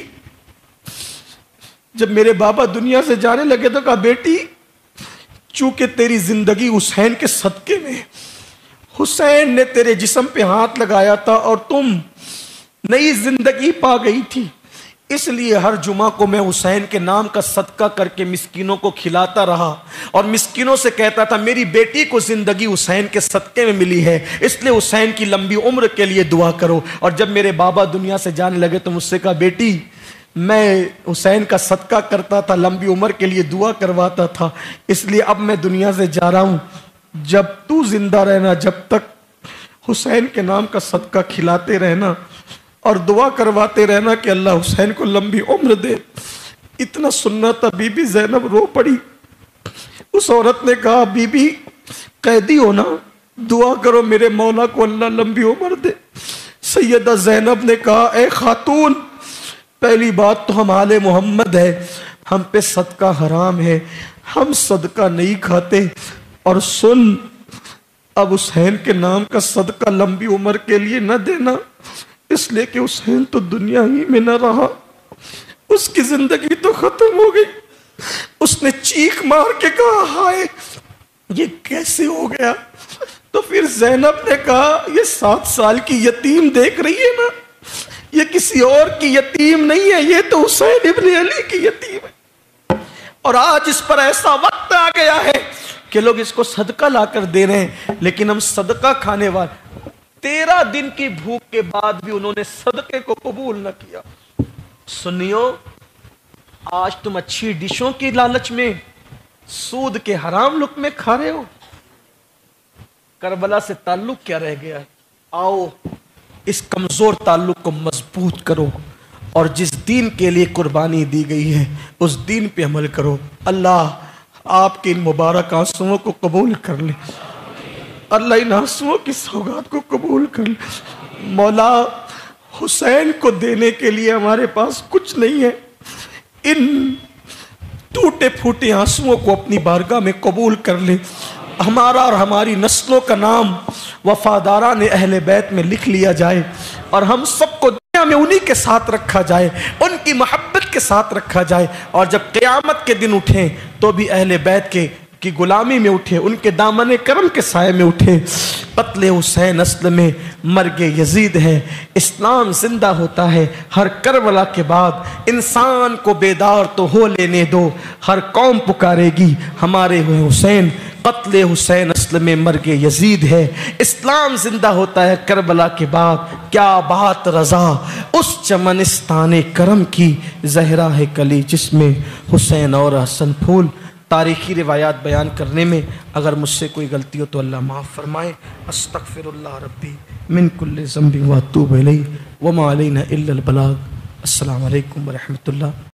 جب میرے بابا دنیا سے جانے لگے تو کہا بیٹی چونکہ تیری زندگی حسین کے صدقے میں، حسین نے تیرے جسم پہ ہاتھ لگایا تھا اور تم نئی زندگی پا گئی تھی، اس لیے ہر جمعہ کو میں حسین کے نام کا صدقہ کر کے مسکینوں کو کھلاتا رہا اور مسکینوں سے کہتا تھا میری بیٹی کو زندگی حسین کے صدقے میں ملی ہے، اس لیے حسین کی لمبی عمر کے لیے دعا کرو۔ اور جب میرے بابا دنیا سے جانے لگے تو مجھ سے کہا بیٹی میں حسین کا صدقہ کرتا تھا، لمبی عمر کے لیے دعا کرواتا تھا، اس لیے اب میں دنیا سے جا رہا ہوں، جب تو زندہ رہنا، جب تک حسین کے نام کا صدقہ کھلاتے رہنا اور دعا کرواتے رہنا کہ اللہ حسین کو لمبی عمر دے۔ اتنا سننا تھا، بی بی زینب رو پڑی۔ اس عورت نے کہا بی بی قیدی ہو نا، دعا کرو میرے مولا کو اللہ لمبی عمر دے۔ سیدہ زینب نے کہا اے خاتون، پہلی بات تو ہم آل محمد ہے، ہم پہ صدقہ حرام ہے، ہم صدقہ نہیں کھاتے، اور سن اب حسین کے نام کا صدقہ لمبی عمر کے لیے نہ دینا، اس لیے کہ حسین تو دنیا ہی میں نہ رہا، اس کی زندگی تو ختم ہو گئی۔ اس نے چیخ مار کے کہا ہائے یہ کیسے ہو گیا؟ تو پھر زینب نے کہا یہ 7 سال کی یتیم دیکھ رہی ہے نا، یہ کسی اور کی یتیم نہیں ہے، یہ تو حسین ابن علی کی یتیم ہے، اور آج اس پر ایسا وقت آ گیا ہے کہ لوگ اس کو صدقہ لا کر دے رہے ہیں، لیکن ہم صدقہ کھانے والے 13 دن کی بھوک کے بعد بھی انہوں نے صدقے کو قبول نہ کیا۔ سنیو، آج تم اچھی ڈشوں کی لالچ میں سود کے حرام لقمے کھا رہے ہو، کربلا سے تعلق کیا رہ گیا ہے؟ آؤ اس کمزور تعلق کو مضبوط کرو اور جس دین کے لیے قربانی دی گئی ہے اس دین پہ عمل کرو۔ اللہ آپ کے ان مبارک آنسوؤں کو قبول کر لے، اللہ ان آنسوؤں کی سوگات کو قبول کر لے۔ مولا حسین کو دینے کے لیے ہمارے پاس کچھ نہیں ہے، ان ٹوٹے پھوٹے آنسوؤں کو اپنی بارگاہ میں قبول کر لے، ہمارا اور ہماری نسلوں کا نام وفاداران اہل بیت میں لکھ لیا جائے، اور ہم سب کو دنیا میں انہی کے ساتھ رکھا جائے، ان کی محبت کے ساتھ رکھا جائے، اور جب قیامت کے دن اٹھیں تو بھی اہل بیت کی غلامی میں اٹھے، ان کے دامن کرم کے سائے میں اٹھے۔ قتل حسین اصل میں مرگ یزید ہے، اسلام زندہ ہوتا ہے ہر کربلا کے بعد، انسان کو بیدار تو ہو لینے دو، ہر قوم پکارے گی ہمارے ہوئے حسین۔ قتل حسین اصل میں مرگ یزید ہے، اسلام زندہ ہوتا ہے کربلا کے بعد، کیا بات رضا اس چمنستان کرم کی، زہرا ہے کلی جس میں حسین اور حسن پھول۔ تاریخی روایات بیان کرنے میں اگر مجھ سے کوئی غلطی ہو تو اللہ معاف فرمائے۔ استغفر اللہ ربی من کل ذنب واتوب الیہ وما علینا الا البلاغ۔ السلام علیکم ورحمۃ اللہ۔